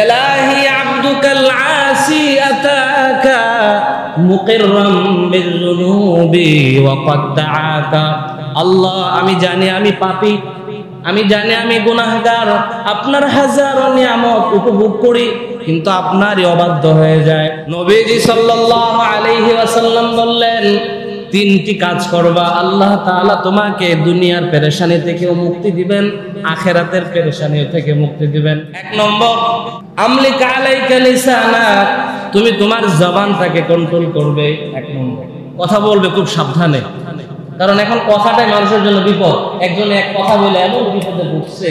ইলাহি আবদুকাল আসি আতাকা মুকিররাম বিযুনুবি ওয়া ক্বাদ দাআকা। আল্লাহ, আমি জানি আমি পাপী, আমি জানি আমি গুনাহগার, আপনার হাজারো নিয়ামত উপভোগ করি কিন্তু আপনারই অবাধ্য হয়ে যায়। নবীজি সাল্লাল্লাহু আলাইহি ওয়াসাল্লাম বললেন, তিনটি কাজ করবা, আল্লাহ তাআলা তোমাকে দুনিয়ার পেরেশানি থেকেও মুক্তি দিবেন, আখিরাতের পেরেশানি থেকে মুক্তি দিবেন। এক নম্বর, আমলিক আলাইকা লিসানাক, তুমি তোমার জবানটাকে কন্ট্রোল করবে। এক নম্বর, কথা বলবে খুব সাবধানে, কারণ এখন কথাটাই মানুষের জন্য বিপদ। একজন এক কথা বলে এমন বিপদে পড়ছে,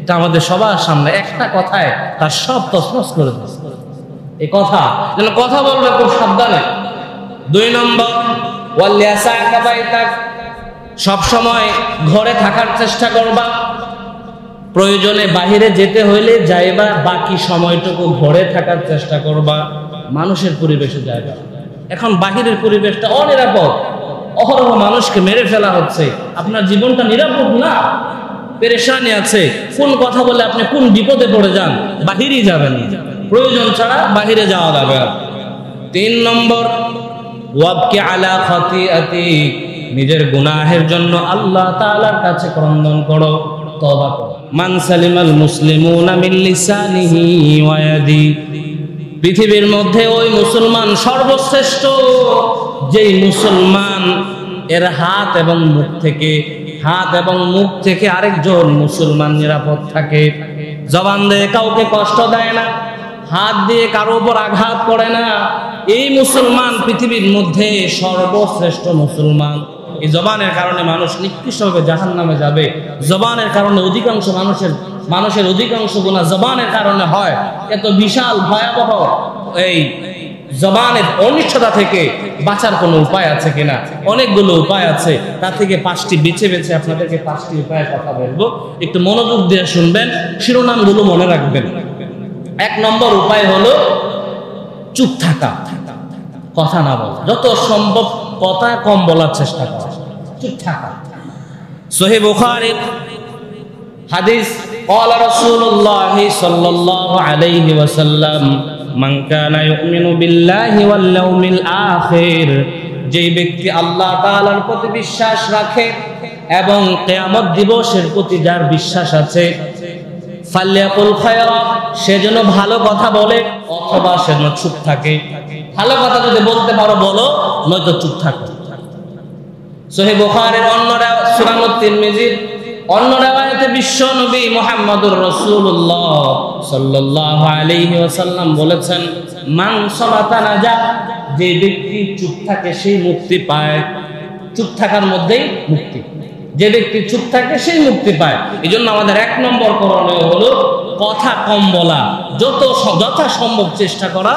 এটা আমাদের সবার সামনে একটা কথায় তার সব তছনছ করে দিচ্ছে। এই কথা যেন কথা বলবে খুব সাবধানে। দুই নম্বর, ওয়ালিয়াসাকা বাইতাক, সব সময় ঘরে থাকার চেষ্টা করবা, প্রয়োজনে বাহিরে যেতে হইলে যাইবা, বাকি সময়টুকু ঘরে থাকার চেষ্টা করবা, মানুষের পরিবেশে যাইবা। এখন বাহিরের পরিবেশটা অনিরাপদ, অহরহ মানুষকে মেরে ফেলা হচ্ছে, আপনার জীবনটা নিরাপদ না, পেরেশানি আছে। কোন কথা বলে আপনি কোন বিপদে পড়ে যান, বাহিরেই যাবেন, প্রয়োজন ছাড়া বাহিরে যাওয়া যাবে। তিন নম্বর, ওয়াবকি আলা খাতিআতি, নিজের গুনাহের জন্য আল্লাহ তাআলার কাছে ক্রন্দন করো, তওবা করো। মান সালিমাল মুসলিমুনা মিন লিসানিহি ওয়া ইয়াদি, পৃথিবীর মধ্যে ওই মুসলমান সর্বশ্রেষ্ঠ যেই মুসলমান এর হাত এবং মুখ থেকে আরেকজন মুসলমান নিরাপদ থাকে, জবান দিয়ে কাউকে কষ্ট দেয় না, হাত দিয়ে কারো উপর আঘাত করে না, এই মুসলমান পৃথিবীর মধ্যে সর্বশ্রেষ্ঠ মুসলমান। এই জবানের কারণে মানুষ নিকৃষ্টভাবে জাহান্নামে যাবে, জবানের কারণে অধিকাংশ মানুষের অধিকাংশ গুনাহ জবানের কারণে হয়। এত বিশাল ভয়াবহ এই জবানের অনিষ্টতা থেকে বাঁচার কোনো উপায় আছে কিনা? অনেকগুলো উপায় আছে, তার থেকে 5টি বেছে বেছে আপনাদেরকে 5টি উপায়ের কথা বলবো, একটু মনোযোগ দিয়ে শুনবেন, শিরোনামগুলো মনে রাখবেন। 1 নম্বর উপায় হলো চুপ থাকা, কথা না বলা, যত সম্ভব কথা কম বলার চেষ্টা করা, চুপ থাকা। সহিহ বুখারীর হাদিস, ক্বালা রাসূলুল্লাহ সাল্লাল্লাহু আলাইহি ওয়াসাল্লাম, মান কানা ইউমিনু বিল্লাহি ওয়াল ইয়াউমিল আখির, যে ব্যক্তি আল্লাহ তাআলার প্রতি বিশ্বাস রাখে এবং কিয়ামত দিবসের প্রতি যার বিশ্বাস আছে, ফালিয়াকুল খায়রা, সে যেন ভালো কথা বলে অথবা সে যেন চুপ থাকে। ভালো কথা যদি বলতে পারো বলো, নয়তো চুপ থাকো। সহিহ বুখারীর অন্য সুনান তিরমিজির অন্য রাওয়ায়াতে বিশ্ব নবী মুহাম্মদুর রাসূলুল্লাহ সাল্লাল্লাহু আলাইহি ওয়াসাল্লাম বলেছেন, মান সামাতা নাজা, যে ব্যক্তি চুপ থাকে সেই মুক্তি পায়। চুপ থাকার মধ্যেই মুক্তি, যে ব্যক্তি চুপ থাকে সেই মুক্তি পায়। এজন্য আমাদের 1 নম্বর করণীয় হলো কথা কম বলা, যথাসম্ভব চেষ্টা করা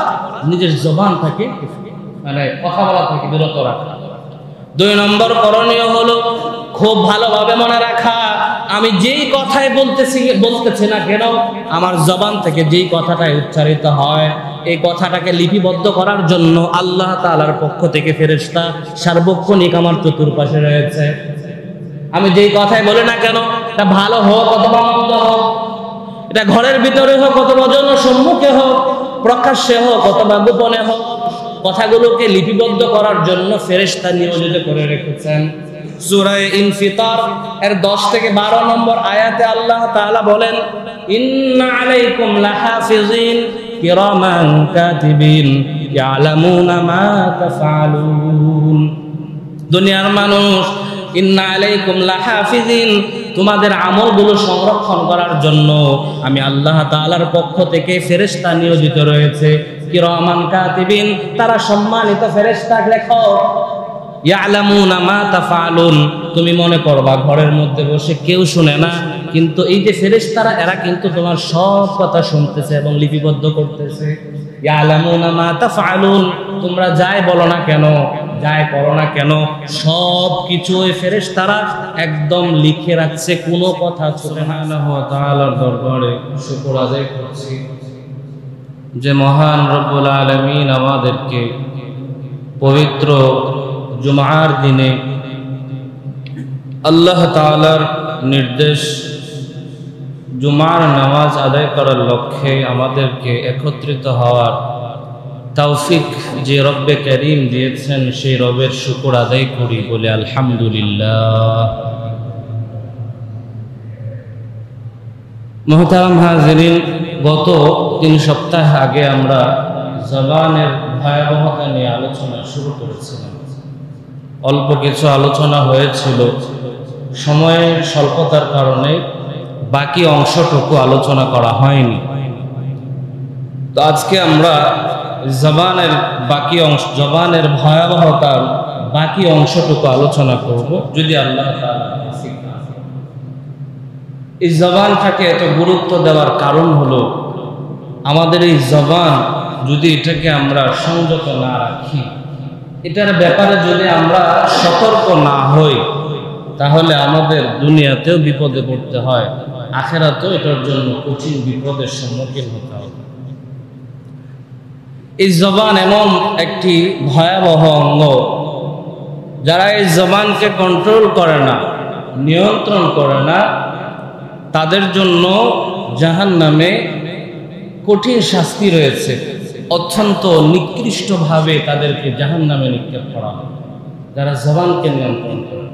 নিজের জবানটাকে কথা বলা থেকে বিরত রাখা। 2 নম্বর করণীয় হলো খুব ভালোভাবে মনে রাখা, আমি যেই কথাই বলতেছি না কেন, আমার জবান থেকে যেই কথাটাই উচ্চারিত হয়, এই কথাটাকে লিপিবদ্ধ করার জন্য আল্লাহ তাআলার পক্ষ থেকে ফেরেশতা সার্বক্ষণিক আমার চতুর্পাশে রয়েছে। আমি যেই কথাই বলি না কেন, এটা ভালো হোক অথবা মন্দ হোক, এটা ঘরের ভিতরে হোক অথবা জনসম্মুখে হোক, প্রকাশ্যে হোক অথবা গোপনে হোক, কথাগুলোকে লিপিবদ্ধ করার জন্য ফেরেশতা নিয়োজিত করে রেখেছেন। সূরা ইনফিতার এর 10 থেকে 12 নম্বর আয়াতে আল্লাহ তাআলা বলেন, ইন্না আলাইকুম লাহাফিজিন কিরামান কাতিবিন ইয়ালামুনা মা তাফআলুন। দুনিয়ার মানুষ, ইন্না আলাইকুম লাহাফিজিন, তোমাদের আমলগুলো সংরক্ষণ করার জন্য আমি আল্লাহ তাআলার পক্ষ থেকে ফেরেশতা নিয়োজিত রয়েছে। কিরামান কাতিবিন, তারা সম্মানিত ফেরেশতা, লেখক। ইয়ালামুনা মা তাফআলুন, তুমি মনে করবা ঘরের মধ্যে বসে কেউ শুনে না, কিন্তু এই যে ফেরেশতারা, এরা কিন্তু তোমার সব কথা শুনতেছে এবং লিপিবদ্ধ করতেছে। ইয়ালামুনা মা তাফআলুন, তোমরা যাই বলো না কেন, যাই করো না কেন, সব কিছু ওই ফেরেশতারা একদম লিখে রাখছে, কোনো কথা সুবহানাহু ওয়া তাআলার দরবারে শুকর আদায় করছি যে মহান রব্বুল আলামিন আমাদেরকে পবিত্র জুমার দিনে আল্লাহ তাআলার নির্দেশ জুমার নামাজ আদায় করার লক্ষ্যে আমাদেরকে একত্রিত হওয়ার তৌফিক যে রব্বে করিম দিয়েছেন সেই রবের শুকর আদায় করি বলে আলহামদুলিল্লাহ। মুহতারাম হাজিরিন, গত 3 সপ্তাহ আগে আমরা জবানের ভয়াবহতা নিয়ে আলোচনা শুরু করেছিলাম। অল্প কিছু আলোচনা হয়েছিল, সময়ের স্বল্পতার কারণে বাকি অংশটুকু আলোচনা করা হয়নি। তো আজকে আমরা জবানের ভয়াবহতার বাকি অংশটুকু আলোচনা করব, যদি আল্লাহ তাআলা তৌফিক দান করেন। এই জবানটাকে এত গুরুত্ব দেওয়ার কারণ হলো, আমাদের এই জবান যদি এটাকে আমরা সংযত না রাখি, এটার ব্যাপারে যদি আমরা সতর্ক না হই, তাহলে আমাদের দুনিয়াতেও বিপদে পড়তে হয়, আখিরাতেও এটার জন্য কঠিন বিপদের সম্মুখীন হতে হবে। এই জবান এমন একটি ভয়াবহ অঙ্গ, যারা এই জবানকে কন্ট্রোল করে না, নিয়ন্ত্রণ করে না, তাদের জন্য জাহান্নামে কঠিন শাস্তি রয়েছে। অত্যন্ত নিকৃষ্টভাবে তাদেরকে জাহান্নামে নিক্ষেপ করা হবে যারা জবানকে নিয়ন্ত্রণ করে।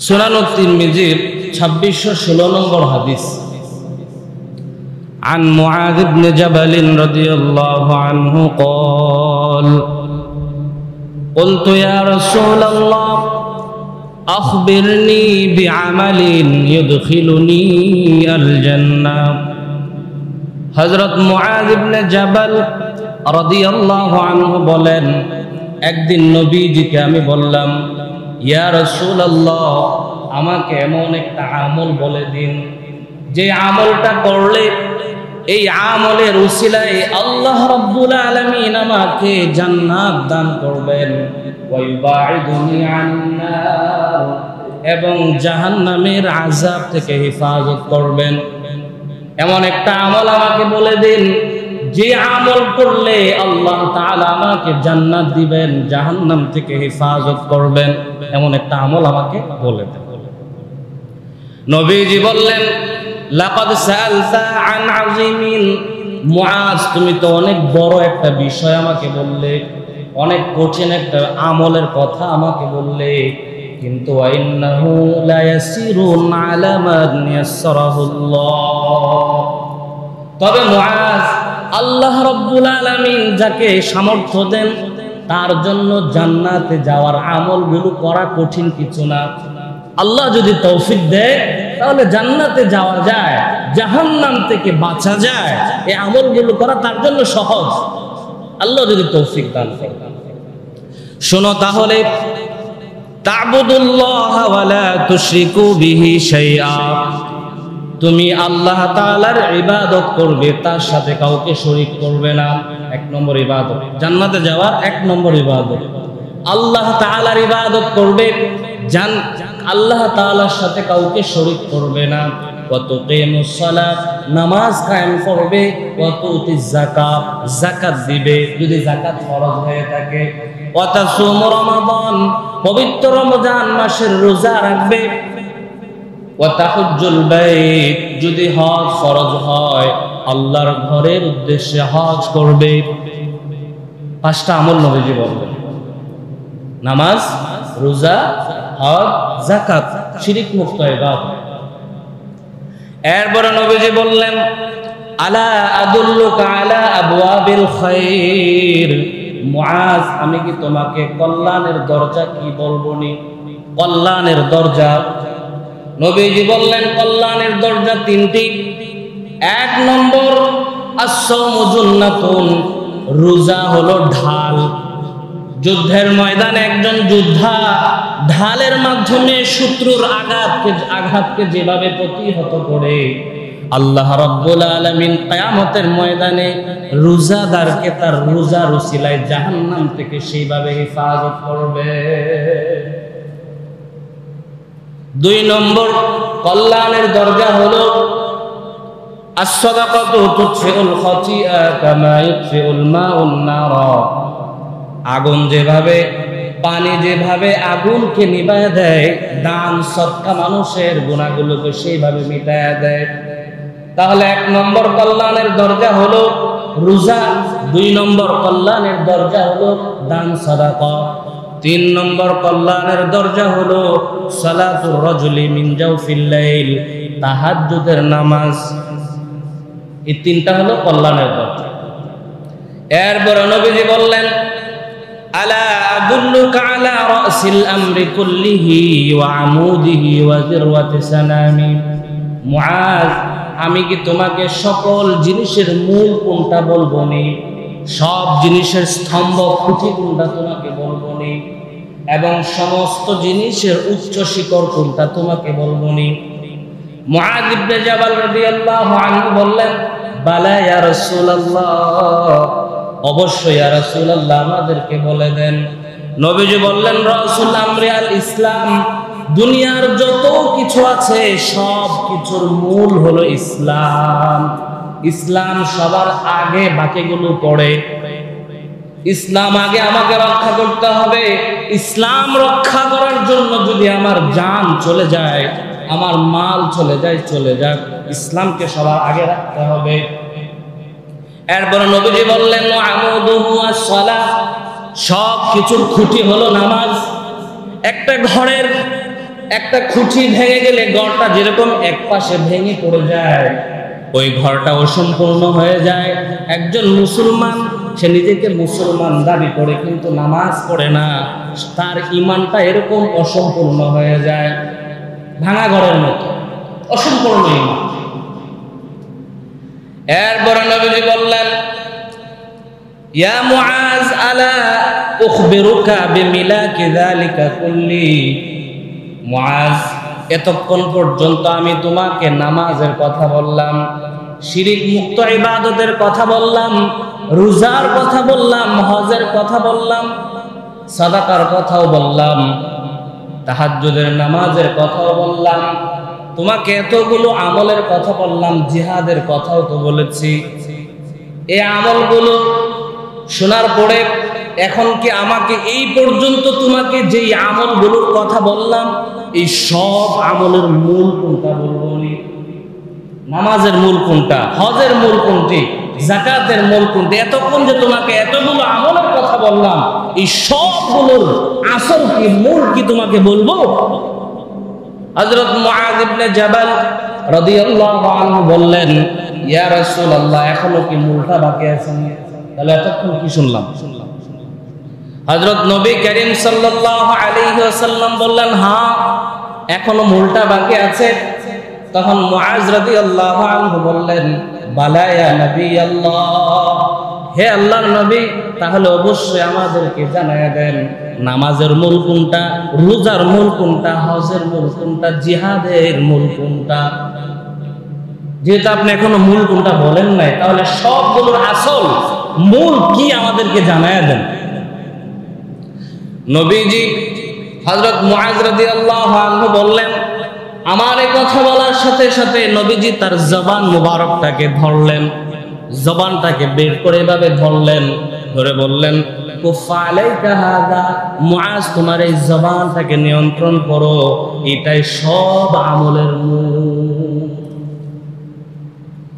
সুনান তিরমিজির 2616 নম্বর হাদিস, عن معاذ بن جبل رضي الله عنه قال قلت يا رسول الله أخبرني بعمل يدخلني الجنة। হযরত মুআয ইবনে জাবাল রাদিয়াল্লাহু আনহু বলেন, একদিন নবীজিকে আমি বললাম, ইয়া রাসূলুল্লাহ, আমাকে এমন একটা আমল বলে দিন যে আমলটা করলে এই আমলের উসিলায় আল্লাহ রাব্বুল আলামিন আমাকে জান্নাত দান করবেন, ওয়া ইউবাইদুনি আন-নার, এবং জাহান্নামের আযাব থেকে হেফাজত করবেন। এমন একটা আমল আমাকে বলে দিন যে আমল করলে আল্লাহ তাআলা আমাকে জান্নাত দিবেন, জাহান্নাম থেকে হেফাজত করবেন। এমন একটা আমল আমাকে বলে দেন। নবীজি বললেন, লাকাদ সাআলতা আন আযীমিন, মুআজ, তুমি তো অনেক বড় একটা বিষয় আমাকে বললে, অনেক কঠিন একটা আমলের কথা আমাকে বললে, কিন্তু ওয়াইন্নাহু লা ইয়াসিরুন আলা মান ইয়াসসারাহুল্লাহ, তবে মুআজ, আল্লাহ রাব্বুল আলামিন যাকে সামর্থ্য দেন তার জন্য জান্নাতে যাওয়ার আমলগুলো করা কঠিন কিছু না। আল্লাহ যদি তৌফিক দেয় তাহলে জান্নাতে যাওয়া যায়, জাহান্নাম থেকে বাঁচা যায়। এই আমলগুলো করা তার জন্য সহজ, আল্লাহ যদি তৌফিক দান করেন। শোনো তাহলে, তা'বুদুল্লাহ ওয়া লা তুশরিকু বিহি শাইআ, তুমি আল্লাহ তাআলার ইবাদত করবে, তার সাথে কাউকে শরীক করবে না। 1 নম্বর ইবাদত, জান্নাতে যাওয়ার 1 নম্বর ইবাদত, আল্লাহ তাআলার ইবাদত করবে, আল্লাহ তাআলার সাথে কাউকে শরীক করবে না। ওয়া তুকিমুস সালাত, নামাজ কায়েম করবে। ওয়া তুতিজ যাকাত, যাকাত দিবে যদি যাকাত ফরজ হয়ে থাকে। ওয়া তাসুমু রমাদান, পবিত্র রমজান মাসের রোজা রাখবে। ওয়া তাহুজ্জুল বাইত, যদি হজ ফরজ হয় আল্লাহর ঘরের উদ্দেশ্যে হজ করবে। 5টা আমল নবীজি বললেন, নামাজ, রোজা, হজ, যাকাত, শিরক মুক্ত ইবাদত। এরপরে নবীজি বললেন, আলা আদুল্লুকা আলা আবওয়াবিল খায়র, মুআজ, আমি কি তোমাকে কল্যাণের দরজা কি বলবো নি? কল্যাণের দরজা। নবীজি বললেন, কল্যাণের দরজা 3টি। 1 নম্বর, আস-সাওমু জুন্নাতুন, রোজা হলো ঢাল। যুদ্ধের ময়দানে একজন যোদ্ধা ঢালের মাধ্যমে শত্রুর আঘাতকে যেভাবে প্রতিহত করে, আল্লাহ রাব্বুল আলামিন কিয়ামতের ময়দানে রোজাদারকে তার রোজার উসিলায় জাহান্নাম থেকে সেইভাবে হেফাজত করবে। 2 নম্বর কল্যাণের দরজা হলো আস-সাদাকাতু তুতফিউল খাতিআ কামা ইউতফিউল মাউন নার, আগুন যেভাবে পানি যেভাবে আগুনকে নিভায় দেয়, দান সদকা মানুষের গুনাহগুলোকে সেইভাবে মিটায় দেয়। তাহলে 1 নম্বর কল্যাণের দরজা হলো রোজা, 2 নম্বর কল্যাণের দরজা হলো দান সাদাকা, 3 নম্বর কল্যাণের দরজা হলো সালাতুর রাজুলি মিন জাওফিল লাইল, তাহাজ্জুদের নামাজ। এই 3টা হলো কল্যাণের দরজা। এরপর নবীজি বললেন, আলা আদুল্লুকা আলা রাসিল আমরি কুল্লিহি ওয়া আমুদিহি ওয়া যিরওয়াতি সানামি। মুআজ, আমি কি তোমাকে সকল জিনিসের মূল কোনটা বলবো নি, সব জিনিসের স্তম্ভ খুঁটি কোনটা তোমাকে বলবো নি, এবং সমস্ত জিনিসের উচ্চ শিখর কোনটা তোমাকে বলবো নি? মুআজ ইবনে জাবাল রাদিয়াল্লাহু আনহু বললেন, বালা ইয়া রাসূলুল্লাহ, অবশ্যই ইয়া রাসূলুল্লাহ, আমাদেরকে বলে দেন। নবীজি বললেন, রাসূল আমরি আল ইসলাম, দুনিয়ার যত কিছু আছে সব কিছুর মূল হলো ইসলাম। ইসলাম সবার আগে, বাকিগুলো পড়ে। ইসলাম আগে আমাকে রক্ষা করতে হবে। ইসলাম রক্ষা করার জন্য যদি আমার জান চলে যায়, আমার মাল চলে যায়, চলে যাক, ইসলামকে সবার আগে রাখতে হবে। এরপরে নবীজি বললেন, আমুদুহু আস-সালাহ, সব কিছুর খুঁটি হলো নামাজ। একটা ঘরের একটা খুঁটি ভেঙে গেলে ঘরটা যেরকম এক পাশে ভেঙে পড়ে যায়, ওই ঘরটা অসম্পূর্ণ হয়ে যায়। একজন মুসলমান, সে নিজেকে মুসলমান দাবি করে কিন্তু নামাজ পড়ে না, তার ঈমানটা এরকম অসম্পূর্ণ হয়ে যায়, ভাঙা ঘরের মতো অসম্পূর্ণ ঈমান। এরপর নবীজি বললেন, ইয়া মুআজ, আলা উখবিরুকা বিমিলাকি যালিকা কুল্লি। মুআজ, এতক্ষণ পর্যন্ত আমি তোমাকে নামাজের কথা বললাম, শিরিক মুক্ত ইবাদতের কথা বললাম, রোজার কথা বললাম, হজের কথা বললাম, সাদাকার কথাও বললাম, তাহাজ্জুদের নামাজের কথাও বললাম, তোমাকে এতগুলো আমলের কথা বললাম, জিহাদের কথাও তো বলেছি। এই আমলগুলো শোনার পরে এখন কি আমাকে এই পর্যন্ত তোমাকে যেই আমলগুলোর কথা বললাম, এই সব আমলের মূল কোনটা বলবো? নামাজের মূল কোনটা, হজের মূল কোনটি, যাকাতের মূল কোনটি? এতক্ষণ যে তোমাকে এতগুলো আমলের কথা বললাম, এই সবগুলোর আসল কি, মূল কি তোমাকে বলবো? হযরত মুআয ইবনে জাবাল রাদিয়াল্লাহু আনহু বললেন, ইয়া রাসূলুল্লাহ, এখনো কি মূলটা বাকি আছে? তাহলে এতক্ষণ কি শুনলাম? হযরত নবী করিম সাল্লাল্লাহু আলাইহি ওয়াসাল্লাম বললেন, হ্যাঁ, এখনো মূলটা বাকি আছে। তখন মুআয রাদিয়াল্লাহু আনহু বললেন, বালা ইয়া নবী আল্লাহ, হে আল্লাহর নবী, তাহলে অবশ্যই আমাদেরকে জানায়া দেন নামাজের মূল কোনটা, রোজার মূল কোনটা, হজের মূল কোনটা, জিহাদের মূল কোনটা। যেহেতু আপনি এখনো মূল কোনটা বলেন নাই, তাহলে সবগুলোর আসল মূল কি আমাদেরকে জানায়া দেন। নবীজি হযরত মুআয রাদিয়াল্লাহু আনহু বললেন, আমার এই কথা বলার সাথে সাথে নবীজি তার জবান মুবারকটাকে ধরলেন, জবানটাকে বের করে এভাবে ধরলেন, ধরে বললেন, কুফা আলাইকা হাযা, মুআয, তোমার এই জবানটাকে নিয়ন্ত্রণ করো, এটাই সব আমলের মূল।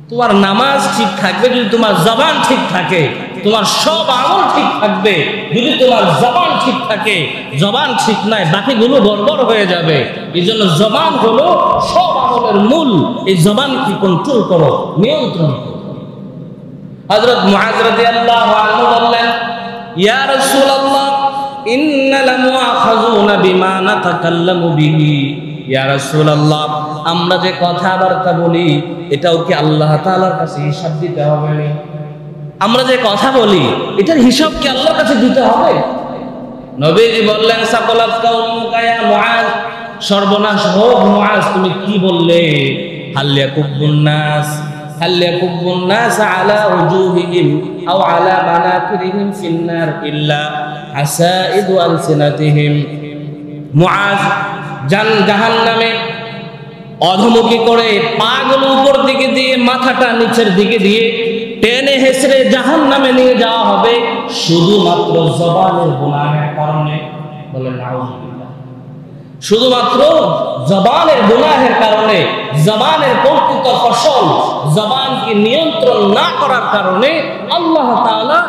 তোমার নামাজ ঠিক থাকবে যদি তোমার জবান ঠিক থাকে, তোমার সব আমল ঠিক থাকবে যদি তোমার জবান ঠিক থাকে। জবান ঠিক নাই, বাকিগুলো গড়বড় হয়ে যাবে। এই জন্য জবান হলো সব আমলের মূল। এই জবানকে কন্ট্রোল করো, নিয়ন্ত্রণ করো। হযরত মুআয রাদিয়াল্লাহু আনহু বললেন, ইয়া রাসূলুল্লাহ, ইন্না লামুআখাযুনা বিমা নাতাকাল্লামু বিহি। ইয়া রাসূলুল্লাহ, আমরা যে কথাবার্তা বলি এটাও কি আল্লাহ তাআলার কাছে হিসাব দিতে হবে? আমরা যে কথা বলি এটার হিসাব কি আল্লাহর কাছে দিতে হবে? নবীজি বললেন, সাকালাত কাউমুকা ইয়া মুআয, সর্বনাশ হোক মুআয, তুমি কি বললে? হাল ইয়াকুবুন নাস আলা উজুহিহিম আও আলা মানাকিরিহিম ফিন্নার ইল্লা হাসাইদু আলসিনাতিহিম। মুআয, জাহান্নামে অধমুখী করে পাগুলো উপর দিকে দিয়ে, মাথাটা নিচের দিকে দিয়ে টেনে হেসড়ে জাহান্নামে নিয়ে যাওয়া হবে শুধুমাত্র জবানের গুনাহের কারণে। বলেন নাউযুবিল্লাহ। শুধুমাত্র জবানের গুনাহের কারণে, জবানের কর্তৃত্ব ফসল, জবানকে নিয়ন্ত্রণ না করার কারণে আল্লাহ তাআলা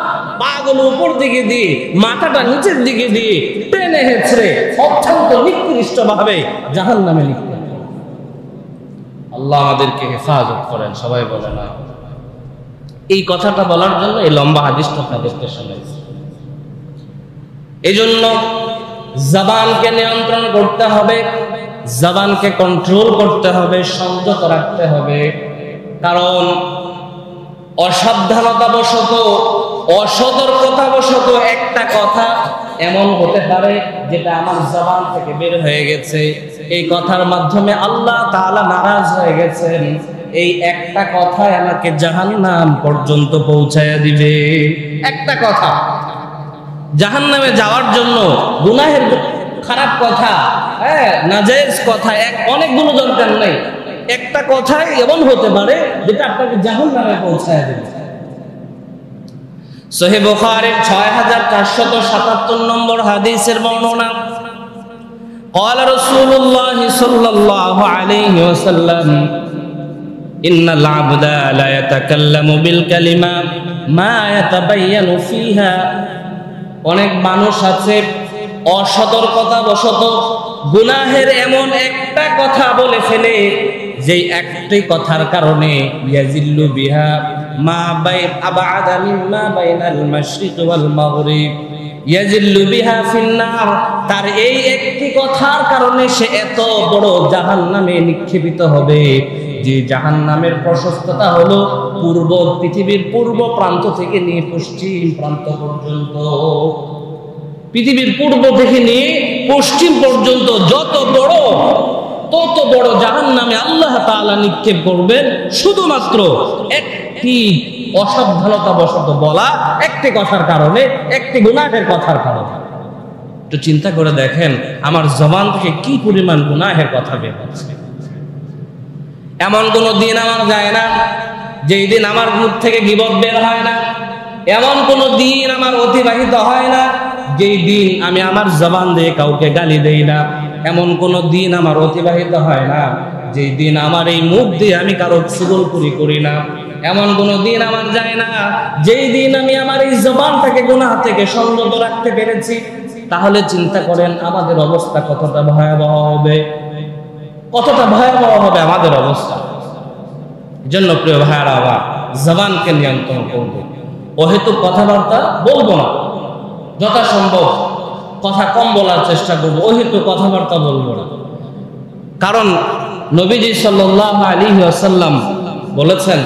পাগুলো উপর দিকে দিয়ে, মাথাটা নিচের দিকে দিয়ে টেনে হেঁচড়ে অত্যন্ত নিকৃষ্ট ভাবে জাহান্নামে নিক্ষেপ করেন। আল্লাহ আমাদেরকে হেফাজত করেন, সবাই বলে না। এই কথাটা বলার জন্য এই লম্বা হাদিসটা আপনাদেরকে শোনাইছি। এই জন্য জবানকে নিয়ন্ত্রণ করতে হবে, জবানকে কন্ট্রোল করতে হবে, সংযত রাখতে হবে। কারণ অসাবধানতাবশত, অসতর্কতাবশত একটা কথা এমন হতে পারে যেটা আমার জবান থেকে বের হয়ে গেছে, এই কথার মাধ্যমে আল্লাহ তাআলা নারাজ হয়ে গেছেন, এই একটা কথাই আমাকে জাহান্নাম পর্যন্ত পৌঁছায়া দিবে। একটা কথা জাহান্নামে যাওয়ার জন্য গুনাহের খারাপ কথা, নাজায়েজ কথা অনেকগুলো দরকার নেই, একটা কথাই এমন হতে পারে যেটা আপনাকে জাহান্নামে পৌঁছায় দেবে। সহিহ বুখারীর 6477 নম্বর হাদিসের বর্ণনা, قال رسول الله صلى الله عليه وسلم إن العبد لا يتكلم بالكلمة ما يتبين فيها। অনেক মানুষ আছে অসতর্কতাবশত গুনাহের এমন একটা কথা বলে ফেলে যেই একটি কথার কারণে ইয়াজিল্লু বিহা মা বাইন আবাদা মিম্মা বাইনাল মাশরিক ওয়াল মাগরিব, ইয়াজিল্লু বিহা ফিন্নার। তার এই একটি কথার কারণে সে এত বড় জাহান্নামে নিক্ষেপিত হবে যে জাহান্নামের প্রশস্ততা হলো পৃথিবীর পূর্ব প্রান্ত থেকে নিয়ে পশ্চিম প্রান্ত পর্যন্ত। পৃথিবীর পূর্ব থেকে নিয়ে পশ্চিম পর্যন্ত যত বড় তত বড় জাহান্নামে আল্লাহ তাআলা নিক্ষেপ করবেন শুধুমাত্র একটি অসাবধানতাবশত বলা একটি কথার কারণে, একটি গুনাহের কথার কারণে। একটু চিন্তা করে দেখেন আমার জবান থেকে কি পরিমাণ গুনাহের কথা বের হচ্ছে। এমন কোনো দিন আমার যায় না যেই দিন আমার মুখ থেকে গীবত বের হয় না, এমন কোনো দিন আমার অতিবাহিত হয় না যেই দিন আমি আমার জবান দিয়ে কাউকে গালি দেই না, এমন কোনো দিন আমার অতিবাহিত হয় না যেই দিন আমার এই মুখ দিয়ে আমি কারো চুগলখড়ি করি না, এমন কোনো দিন আমার যায় না যেই দিন আমি আমার এই জবানটাকে গুনাহ থেকে সংযত রাখতে পেরেছি। তাহলে চিন্তা করেন আমাদের অবস্থা কতটা ভয়াবহ হবে, কতটা ভয়াবহ হবে আমাদের অবস্থা। এজন্য প্রিয় ভাইরা, আবার জবানকে নিয়ন্ত্রণ করব, অহেতুক কথাবার্তা বলবো না, যথাসম্ভব কথা কম বলার চেষ্টা করবো, অহেতুক কথাবার্তা বলবো না। কারণ নবীজি সাল্লাল্লাহু আলাইহি ওয়াসাল্লাম বলেছেন,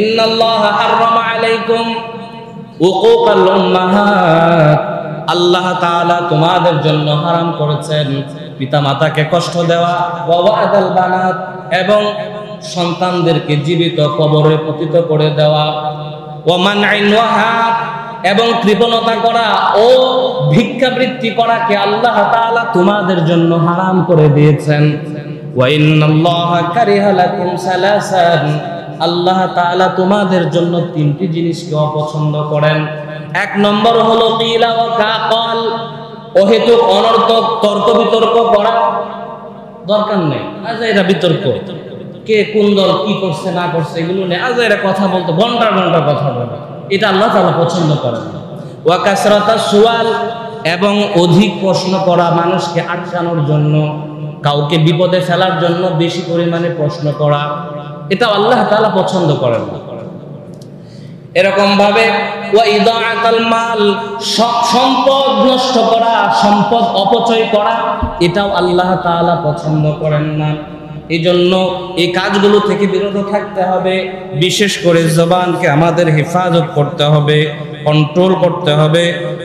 ইন্নাল্লাহা হাররামা আলাইকুম উকুকাল উম্মাহাত, আল্লাহ তাআলা তোমাদের জন্য হারাম করেছেন পিতামাতাকে কষ্ট দেওয়া, ওয়া ওয়াদাল বানাত, এবং সন্তানদেরকে জীবিত কবরে পতিত করে দেওয়া, ওয়া মানইন ওয়াহাব, এবং কৃপণতা করা ও ভিক্ষাবৃত্তি করাকে আল্লাহ তাআলা তোমাদের জন্য হারাম করে দিয়েছেন। ওয়া ইন্নাল্লাহা কারিহা লাকুম সালাসান, আল্লাহ তাআলা তোমাদের জন্য তিনটি জিনিসকে অপছন্দ করেন। এক নম্বর হলো কিলা ওয়া কাল, অহেতুক অনর্থক তর্ক বিতর্ক করা, দরকার নেই আজাইরা বিতর্ক, কে কোন দল কি করছে না করছে এগুলো নিয়ে আজাইরা কথা বলতে, ঘন্টার ঘন্টা কথা বলে, এটা আল্লাহ তাআলা পছন্দ করেন না। ওয়া কাসরাতাস সুয়াল, এবং অধিক প্রশ্ন করা, মানুষকে আটকানোর জন্য, কাউকে বিপদে ফেলার জন্য বেশি পরিমাণে প্রশ্ন করা, এটা আল্লাহ তাআলা পছন্দ করেন না। এরকম ভাবে ওয়া ইদাআতাল মাল, সম্পদ নষ্ট করা, সম্পদ অপচয় করা, এটাও আল্লাহ তাআলা পছন্দ করেন না। এই জন্য এই কাজগুলো থেকে বিরত থাকতে হবে। বিশেষ করে জবানকে আমাদের হেফাজত করতে হবে, কন্ট্রোল করতে হবে।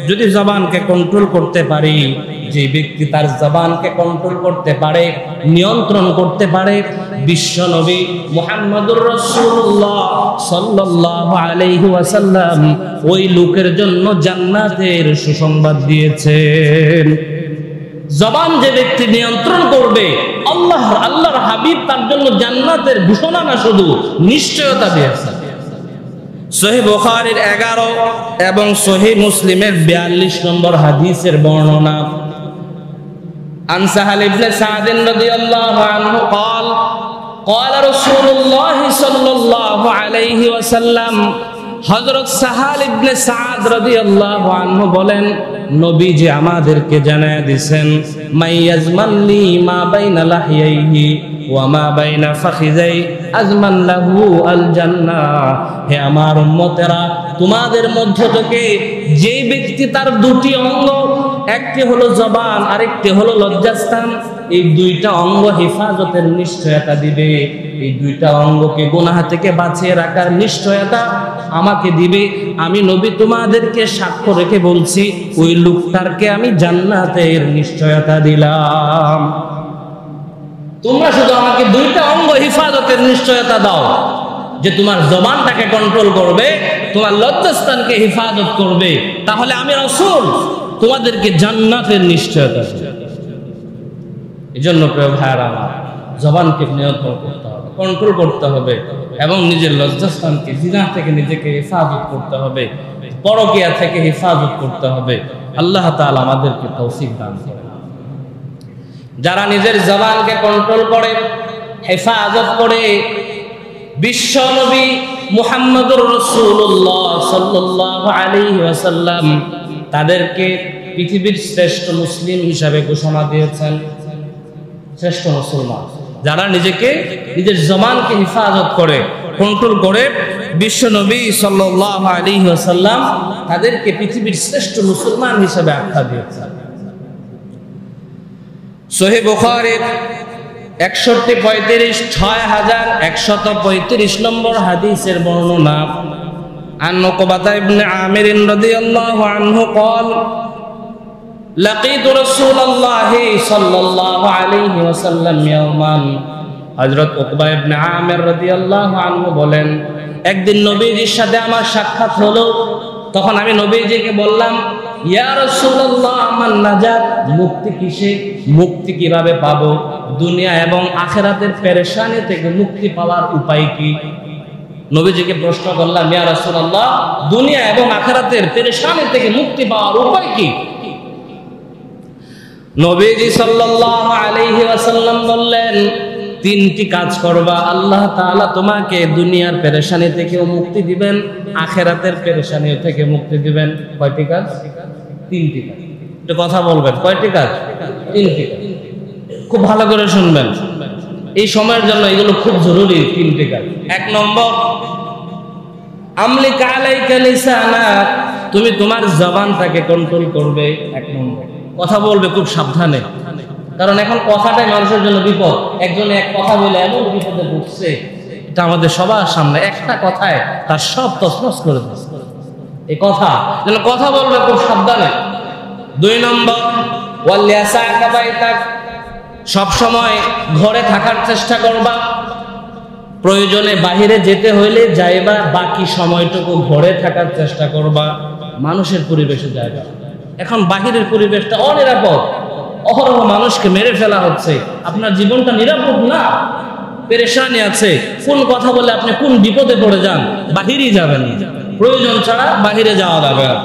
যদি জবানকে কন্ট্রোল করতে পারি, যে ব্যক্তি তার জবানকে কন্ট্রোল করতে পারে, নিয়ন্ত্রণ করতে পারে, বিশ্বনবী মুহাম্মদুর রাসূলুল্লাহ সাল্লাল্লাহু আলাইহি ওয়াসাল্লাম ওই লোকের জন্য জান্নাতের সুসংবাদ দিয়েছেন। জবান যে ব্যক্তি নিয়ন্ত্রণ করবে, আল্লাহর হাবিব তার জন্য জান্নাতের ঘোষণা না শুধু নিশ্চয়তা দিয়েছেন। সহিহ বুখারীর 11 এবং সহিহ মুসলিমের 42 নম্বর হাদিসের বর্ণনা, عن سهل بن سعد رضي الله عنه قال قال رسول الله صلى الله عليه وسلم হযরত সাহাল ইবনে সাদ রাদিয়াল্লাহু আনহু বলেন, নবীজি আমাদেরকে জানায় দিয়েছেন, মাইয়াজমাল্লি মা বাইনা লাহিয়াইহি ওয়া মা বাইনা ফাখিযাই আজমান লাহু আল জান্নাহ। হে আমার উম্মতেরা, তোমাদের মধ্য থেকে যে ব্যক্তি তার দুটি অঙ্গ, একটি হলো জবান আরেকটি হলো লজ্জাস্থান, এই দুইটা অঙ্গ হেফাজতের নিশ্চয়তা দিবে, এই দুইটা অঙ্গকে গুনাহ থেকে বাঁচিয়ে রাখার নিশ্চয়তা আমাকে দিবে। আমি নবী তোমাদেরকে সাক্ষ্য রেখে বলছি, ওই লোকটারকে আমি জান্নাতের নিশ্চয়তা দিলাম। তোমরা শুধু আমাকে দুইটা অঙ্গ হেফাজতের নিশ্চয়তা দাও, যে তোমার জবানটাকে কন্ট্রোল করবে, তোমার লজ্জাস্থানকে হেফাজত করবে, তাহলে আমি রাসূল তোমাদেরকে জান্নাতের নিশ্চয়তা দেব। এজন্য প্রিয় ভাইরা আমার, জবানকে নিয়ন্ত্রণ করতে হবে, কন্ট্রোল করতে হবে, এবং নিজের লজ্জাস্থানকে, জিনা থেকে নিজেকে হেফাজত করতে হবে, পরকিয়া থেকে হেফাজত করতে হবে। আল্লাহ তাআলা আমাদেরকে তৌফিক দান করেন। যারা নিজের জবানকে কন্ট্রোল করে, হেফাজত করে, বিশ্ব নবী মুহাম্মদুর রাসূলুল্লাহ সাল্লাল্লাহু আলাইহি ওয়াসাল্লাম তাদেরকে পৃথিবীর শ্রেষ্ঠ মুসলিম হিসাবে ঘোষণা দিয়েছেন, শ্রেষ্ঠ মুসলমান। যারা নিজের জবানকে হেফাজত করে, কন্ট্রোল করে, বিশ্ব নবী সাল্লাল্লাহু আলাইহি ওয়াসাল্লাম তাদেরকে পৃথিবীর শ্রেষ্ঠ মুসলমান হিসেবে আখ্যা দিয়েছেন। সহিহ বুখারীর 6135 নম্বর হাদিসের বর্ণনা, আন উকবাতা ইবনে আমির রাদিয়াল্লাহু আনহু قال لقيت رسول الله صلى الله عليه وسلم يوما। হযরত উকবা ইবনে আমির রাদিয়াল্লাহু আনহু বলেন, একদিন নবীজির সাথে আমার সাক্ষাৎ হলো। তখন আমি নবীজিকে বললাম, ইয়া রাসূলুল্লাহ, আমার নাজাত, মুক্তি কিসে, মুক্তি কিভাবে পাবো, দুনিয়া এবং আখিরাতের পেরেশানি থেকে মুক্তি পাওয়ার উপায় কি? নবীজিকে প্রশ্ন করলাম, ইয়া রাসূলুল্লাহ, দুনিয়া এবং আখিরাতের পেরেশানি থেকে মুক্তি পাওয়ার উপায় কি? নবীজি সাল্লাল্লাহু আলাইহি ওয়াসাল্লাম বললেন, তিনটি কাজ করবা, আল্লাহ তাআলা তোমাকে দুনিয়ার পেরেশানি থেকেও মুক্তি দিবেন, আখিরাতের পেরেশানি থেকে মুক্তি দিবেন। কয়টি কাজ? তিনটি কাজ। একটু কথা বলবেন, কয়টি কাজ? তিনটি কাজ। খুব ভালো করে শুনবেন, এই সময়ের জন্য এগুলো খুব জরুরি। তিনটি কাজ। এক নম্বর, আমলিক আলাইকা লিসানাক, তুমি তোমার জবানটাকে কন্ট্রোল করবে। এক নম্বর, কথা বলবে খুব সাবধানে, কারণ এখন কথাটাই মানুষের জন্য বিপদ। একজনে এক কথা বলে এমন বিপদে পড়ছে, এটা আমাদের সবার সামনে, একটা কথায় তার সব তছনছ করে দিচ্ছে। এই কথা যেন কথা বলবে খুব সাবধানে। দুই নম্বর, ওয়ালিয়াসাকা বাইতাক, সব সময় ঘরে থাকার চেষ্টা করবা, প্রয়োজনে বাহিরে যেতে হইলে যাইবা, বাকি সময়টুকু ঘরে থাকার চেষ্টা করবা, মানুষের পরিবেশে যাইবা। এখন বাহিরের পরিবেশটা অনিরাপদ, অহরহ মানুষকে মেরে ফেলা হচ্ছে, আপনার জীবনটা নিরাপদ না, পেরেশানি আছে। কোন কথা বলে আপনি কোন বিপদে পড়ে যান, বাহিরেই যাবেন, প্রয়োজন ছাড়া বাহিরে যাওয়া যাবে না।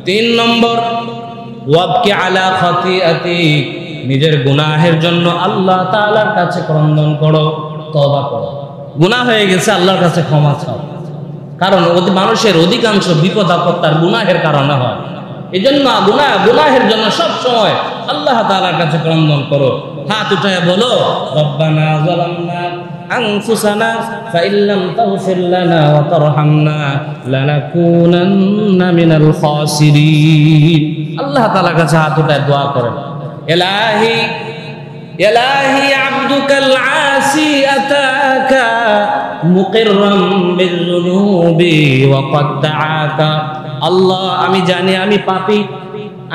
তিন নম্বর, ওয়াবকি আলা খাতিআতিক, নিজের গুনাহের জন্য আল্লাহ তাআলার কাছে ক্রন্দন করো, তওবা করো। গুনাহ হয়ে গেছে, আল্লাহর কাছে ক্ষমা চাও, কারণ মানুষের অধিকাংশ বিপদ আপদ তার গুনাহের কারণে হয়। এই জন্য গুনাহের জন্য সব সময় আল্লাহ তাআলার কাছে ক্রন্দন করো। হাত উঠায় বলো, রব্বানা যালামনা আনফুসানা ফাইল্লাম তাগফির লানা ওয়া তারহামনা লানাকুনান্না মিনাল খাসিরিন। আল্লাহ তাআলার কাছে হাত উঠায় দোয়া করেন, ইলাহি ইলাহি আবদুকাল আসি আতাকা মুকিররাম বিযুনুবি ওয়া ক্বাদ দাআকা। আল্লাহ, আমি জানি আমি পাপী,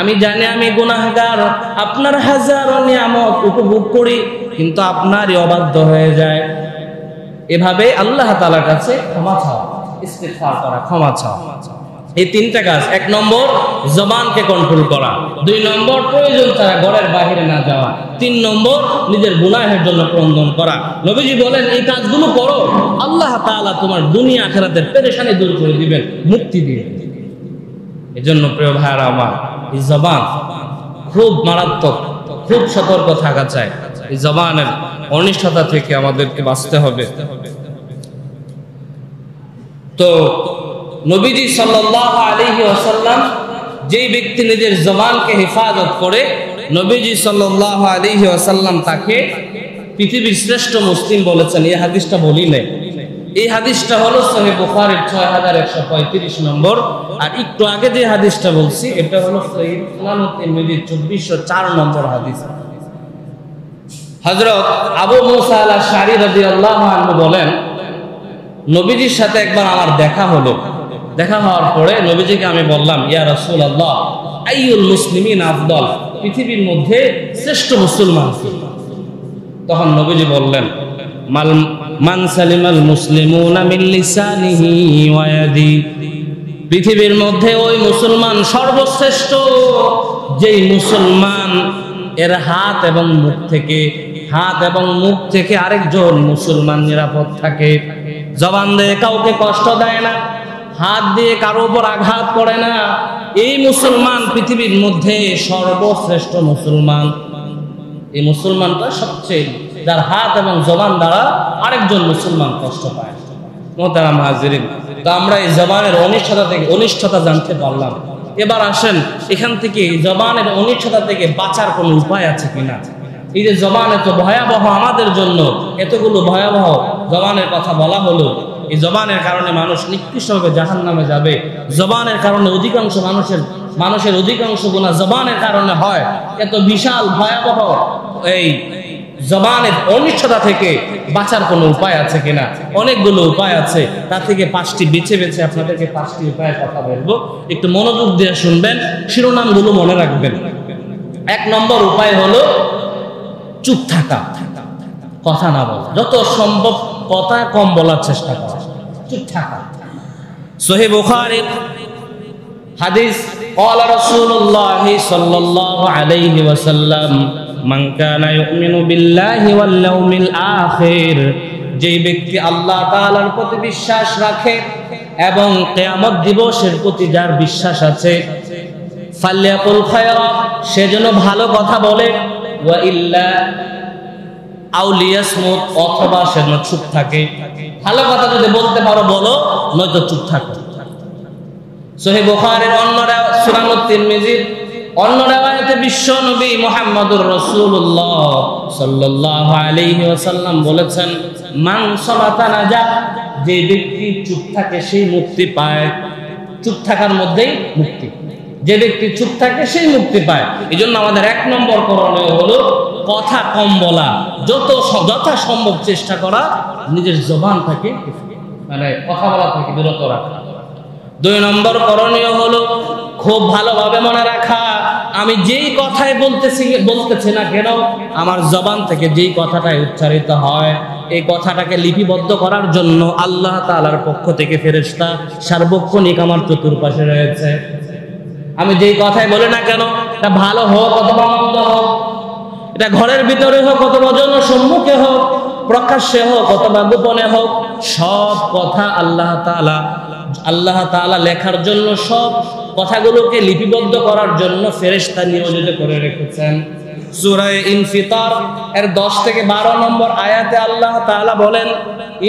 আমি জানি আমি গুনাহগার, আপনার হাজারো নিয়ামত উপভোগ করি কিন্তু আপনারই অবাধ্য হয়ে যায়। এভাবে আল্লাহ তাআলার কাছে ক্ষমা চাও, ইস্তিগফার করা, ক্ষমা চাও। এই তিনটা কাজ। এক নম্বর, জবানকে কন্ট্রোল করা। দুই নম্বর, প্রয়োজন ছাড়া ঘরের বাইরে না যাওয়া। তিন নম্বর, নিজের গুনাহের জন্য ক্রন্দন করা। নবীজি বলেন, এই কাজগুলো করো, আল্লাহ তাআলা তোমার দুনিয়া আখিরাতের পেরেশানি দূর করে দিবেন, মুক্তি দিবেন। এজন্য প্রিয় ভাইরা আমার, এই জবান খুব মারাত্মক, খুব সতর্ক থাকা চাই। এই জবানের অনিষ্টতা থেকে আমাদেরকে বাঁচতে হবে। তো নবীজি সাল্লাল্লাহু আলাইহি ওয়াসাল্লাম, যেই ব্যক্তি নিজের জবানকে হেফাজত করে, নবীজি সাল্লাল্লাহু আলাইহি ওয়াসাল্লাম তাকে পৃথিবীর শ্রেষ্ঠ মুসলিম বলেছেন। এই হাদিসটা বলি নাই, এই হাদিসটা হলো সহিহ বুখারীর 6135 নম্বর। আর একটু আগে যে হাদিসটা বলছি এটা হলো সহিহ সুনান তিরমিজির 2404 নম্বর হাদিস। হযরত আবু মুসা আল-আশআরী রাদিয়াল্লাহু আনহু বলেন, নবীজির সাথে একবার আমার দেখা হলো। দেখা হওয়ার পরে নবীজিকে আমি বললাম, ইয়া রাসূলুল্লাহ, আইয়ুল মুসলিমিন আফদল, পৃথিবীর মধ্যে শ্রেষ্ঠ মুসলমান কে? তখন নবীজি বললেন, মান সালিমাল মুসলিমুনা মিন লিসানিহি ওয়া ইয়াদি, পৃথিবীর মধ্যে ওই মুসলমান সর্বশ্রেষ্ঠ যেই মুসলমান এর হাত এবং মুখ থেকে আরেকজন মুসলমান নিরাপদ থাকে, জবান দিয়ে কাউকে কষ্ট দেয় না, হাত দিয়ে কারো উপর আঘাত করে না, এই মুসলমান পৃথিবীর মধ্যে সর্বশ্রেষ্ঠ মুসলমান। এই মুসলমানটা সবচেয়ে, যার হাত এবং জবান দ্বারা আরেকজন মুসলমান কষ্ট পায়। মোহতারাম হাজিরিন, তো আমরা এই জবানের অনিষ্টতা জানতে পারলাম। এবার আসেন এখান থেকে জবানের অনিষ্টতা থেকে বাঁচার কোনো উপায় আছে কিনা। এই যে জবান এত ভয়াবহ আমাদের জন্য, এতগুলো ভয়াবহ জবানের কথা বলা হলো, এই জবানের কারণে মানুষ নিকৃষ্টভাবে জাহান্নামে যাবে। জবানের কারণে অধিকাংশ মানুষের অধিকাংশ গুনাহ জবানের কারণে হয়। এত বিশাল ভয়াবহ এই জবানের অনিষ্টতা থেকে বাঁচার কোনো উপায় আছে কিনা? অনেকগুলো উপায় আছে, তার থেকে 5টি বেছে আপনাদেরকে 5টি উপায়ের কথা বলবো। একটু মনোযোগ দিয়ে শুনবেন, শিরোনামগুলো মনে রাখবেন। 1 নম্বর উপায় হলো চুপ থাকা, কথা না বলা, যত সম্ভব কথা কম বলার চেষ্টা করা, চুপ থাকা। সহিহ বুখারীর হাদিস, ক্বালা রাসূলুল্লাহ সাল্লাল্লাহু আলাইহি ওয়াসাল্লাম, মান কানা ইউমিনু বিল্লাহি ওয়াল ইয়াউমিল আখির, যেই ব্যক্তি আল্লাহ তাআলার প্রতি বিশ্বাস রাখে এবং কিয়ামত দিবসের প্রতি যার বিশ্বাস আছে, ফালইয়াকুল খায়রা, সে যেন ভালো কথা বলে, ওয়া ইল্লা আও লিয়াসমুত, অথবা সে যেন চুপ থাকে। ভালো কথা যদি বলতে পারো বলো, নয়তো চুপ থাকো। সহিহ বুখারীর সুনান তিরমিজির অন্য riwayate বিশ্ব নবী মুহাম্মদুর রাসূলুল্লাহ সাল্লাল্লাহু আলাইহি ওয়াসাল্লাম বলেছেন, মান সামাতা নাজা, যে ব্যক্তি চুপ থাকে সেই মুক্তি পায়। চুপ থাকার মধ্যেই মুক্তি, যে ব্যক্তি চুপ থাকে সেই মুক্তি পায়। এজন্য আমাদের 1 নম্বর করণীয় হলো কথা কম বলা, যথা সম্ভব চেষ্টা করা নিজের জবানটাকে কথা বলা থেকে বিরত রাখা। 2 নম্বর করণীয় হলো খুব ভালোভাবে মনে রাখা, আমি যেই কথাই বলতেছি না কেন, আমার জবান থেকে যেই কথাটাই উচ্চারিত হয়, এই কথাটাকে লিপিবদ্ধ করার জন্য আল্লাহ তাআলার পক্ষ থেকে ফেরেশতা সার্বক্ষণিক আমার চতুর্পাশে রয়েছে। আমি যেই কথাই বলি না কেন, এটা ভালো হোক অথবা মন্দ হোক, এটা ঘরের ভিতরে হোক অথবা জনসম্মুখে হোক, প্রকাশ্যে হোক অথবা গোপনে হোক, সব কথা আল্লাহ তাআলা লেখার জন্য, সব কথাগুলোকে লিপিবদ্ধ করার জন্য ফেরেশতা নিয়োজিত করে রেখেছেন। সূরা ইনফিতার এর 10 থেকে 12 নম্বর আয়াতে আল্লাহ তাআলা বলেন,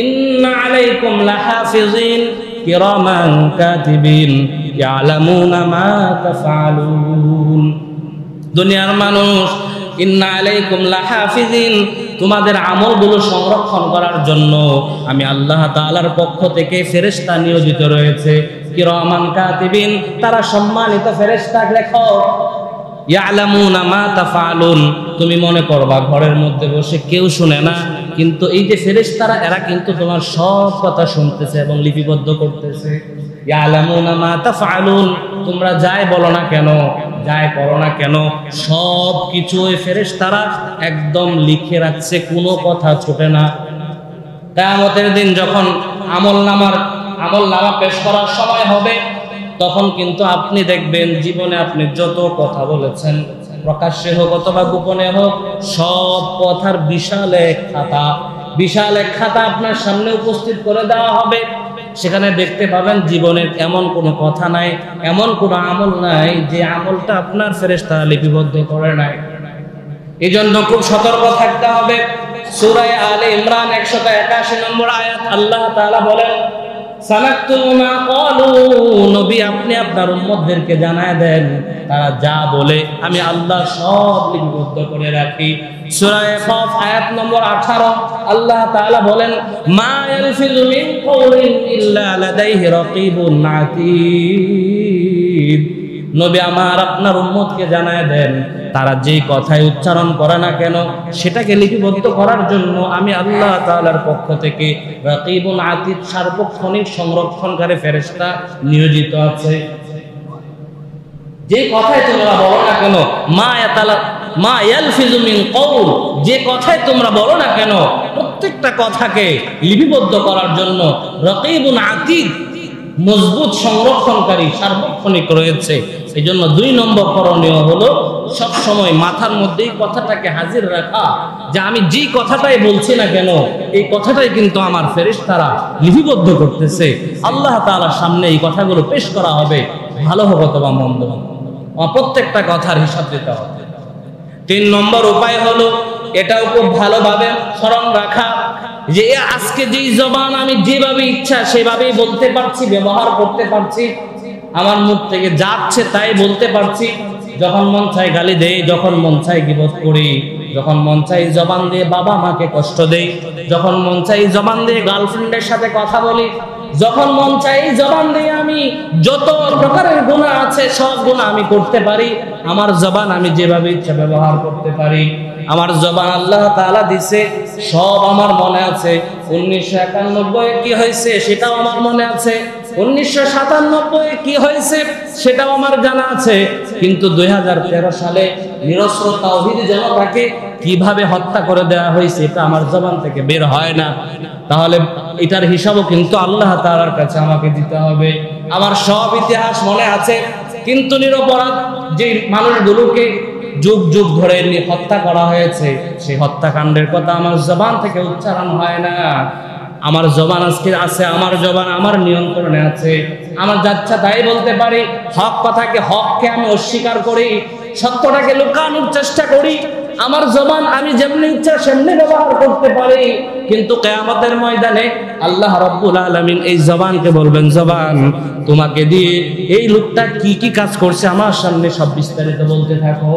ইন্না আলাইকুম লাহাফিজিন কিরামান কাতিবিন ইয়ালামুনা মা তাফআলুন। দুনিয়ার মানুষ, ইন্না আলাইকুম লাহাফিজিন, তোমাদের আমলগুলো সংরক্ষণ করার জন্য আমি আল্লাহ তাআলার পক্ষ থেকে ফেরেশতা নিয়োজিত রয়েছে। কিরামান কাতিবিন, তারা সম্মানিত ফেরেশতা, লেখক। ইয়ালামুনা মা তাফআলুন, তুমি মনে করবা ঘরের মধ্যে বসে কেউ শুনে না, কিন্তু এই যে ফেরেশতারা, এরা কিন্তু তোমার সব কথা শুনতেছে এবং লিপিবদ্ধ করতেছে। ইয়ালামুনা মা তাফআলুন, তোমরা যাই বলো না কেন, যাই করো না কেন, সব কিছু ওই ফেরেশতারা একদম লিখে রাখছে, কোনো কথা ছোটে না। কিয়ামতের দিন যখন আমলনামা পেশ করার সময় হবে, তখন কিন্তু আপনি দেখবেন জীবনে আপনি যত কথা বলেছেন, প্রকাশ্যে হোক অথবা গোপনে হোক, সব কথার বিশাল এক খাতা আপনার সামনে উপস্থিত করে দেওয়া হবে। সেখানে দেখতে পাবেন জীবনের এমন কোনো কথা নাই, এমন কোনো আমল নাই যে আমলটা আপনার ফেরেশতা লিপিবদ্ধ করে নাই। এই জন্য খুব সতর্ক থাকতে হবে। সূরা আলে ইমরান 181 নম্বর আয়াত আল্লাহ তাআলা বলেন, সানাকতুবু মা ক্বালু, নবী আপনি আপনার উম্মতদেরকে জানায় দেন তারা যা বলে আমি আল্লাহ সব লিপিবদ্ধ করে রাখি। সূরা কফ আয়াত নম্বর 18 আল্লাহ তাআলা বলেন, মা ইয়ালফিযু মিন কওলিন ইল্লা লাদাইহি রাকীবুন আতীদ। নবী আমার আপনার উম্মতকে জানায় দেন তারা যেই কথাই উচ্চারণ করে না কেন সেটাকে লিপিবদ্ধ করার জন্য আমি আল্লাহ তাআলার পক্ষ থেকে রাকীবুন আতীদ সার্বক্ষণিক সংরক্ষণকারী ফেরেশতা নিয়োজিত আছে। যে কথাই তোমরা বলো না কেন, মা ইয়ালফিযু মিন কওল, যে কথাই তোমরা বলো না কেন প্রত্যেকটা কথাকে লিপিবদ্ধ করার জন্য রাকীবুন আতীদ মজবুত সংরক্ষণকারী সার্বক্ষণিক রয়েছে। এই জন্য 2 নম্বর করণীয় হলো সব সময় মাথার মধ্যে এই কথাটাকে হাজির রাখা যে আমি যে কথাটাই বলছি না কেন এই কথাটাই কিন্তু আমার ফেরেশতারা লিপিবদ্ধ করতেছে। আল্লাহ তাআলার সামনে এই কথাগুলো পেশ করা হবে, ভালো হোক অথবা মন্দ হোক, প্রত্যেকটা কথার হিসাব দিতে হবে। 3 নম্বর উপায় হলো এটাও খুব ভালোভাবে স্মরণ রাখা যে আজকে যেই জবান আমি যেভাবে ইচ্ছা সেভাবেই বলতে পারছি, ব্যবহার করতে পারছি, আমার মুখ থেকে যাচ্ছে তাই বলতে পারছি। যখন মন চাই গালি দেই, যখন মন চাই গীবত করি, যখন মন চাই জবান দিয়ে বাবা মাকে কষ্ট দেই, যখন মন চাই জবান দিয়ে গার্লফ্রেন্ডের সাথে কথা বলি, যখন মন চাই জবান দিয়ে আমি যত প্রকারের গুনাহ আছে সব গুনাহ আমি করতে পারি। আমার জবান আমি যেভাবে ইচ্ছা ব্যবহার করতে পারি। আমার জবান আল্লাহ তাআলা দিছে, সব আমার মনে আছে। 1991 কি হয়েছে সেটাও আমার মনে আছে, 1997 কি হয়েছে সেটাও আমার জানা আছে। কিন্তু 2013 সালে নিরস্ত্র তাওহীদি জনতাকে কিভাবে হত্যা করে দেওয়া হয়েছে এটা আমার জবান থেকে বের হয় না। তাহলে এটার হিসাবও কিন্তু আল্লাহ তাআলার কাছে আমাকে দিতে হবে। আমার সব ইতিহাস মনে আছে, কিন্তু নিরপরাধ যে মানুষগুলোকে যুগ যুগ ধরে হত্যা করা হয়েছে সেই হত্যাকাণ্ডের কথা আমার জবান থেকে উচ্চারণ হয় না। আমার জবান আজকে আছে, আমার জবান আমার নিয়ন্ত্রণে আছে। আমার যাচ্ছা তাই বলতে পারি, হককে আমি অস্বীকার করি, সত্যটাকে লুকানোর চেষ্টা করি। আমার জবান আমি যেমনি ইচ্ছা সেমনি ব্যবহার করতে পারি, কিন্তু কিয়ামতের ময়দানে আল্লাহ রাব্বুল আলামিন এই জবানকে বলবেন, জবান তোমাকে দিয়ে এই লোকটা কি কি কাজ করছে আমার সামনে সব বিস্তারিত বলতে থাকো।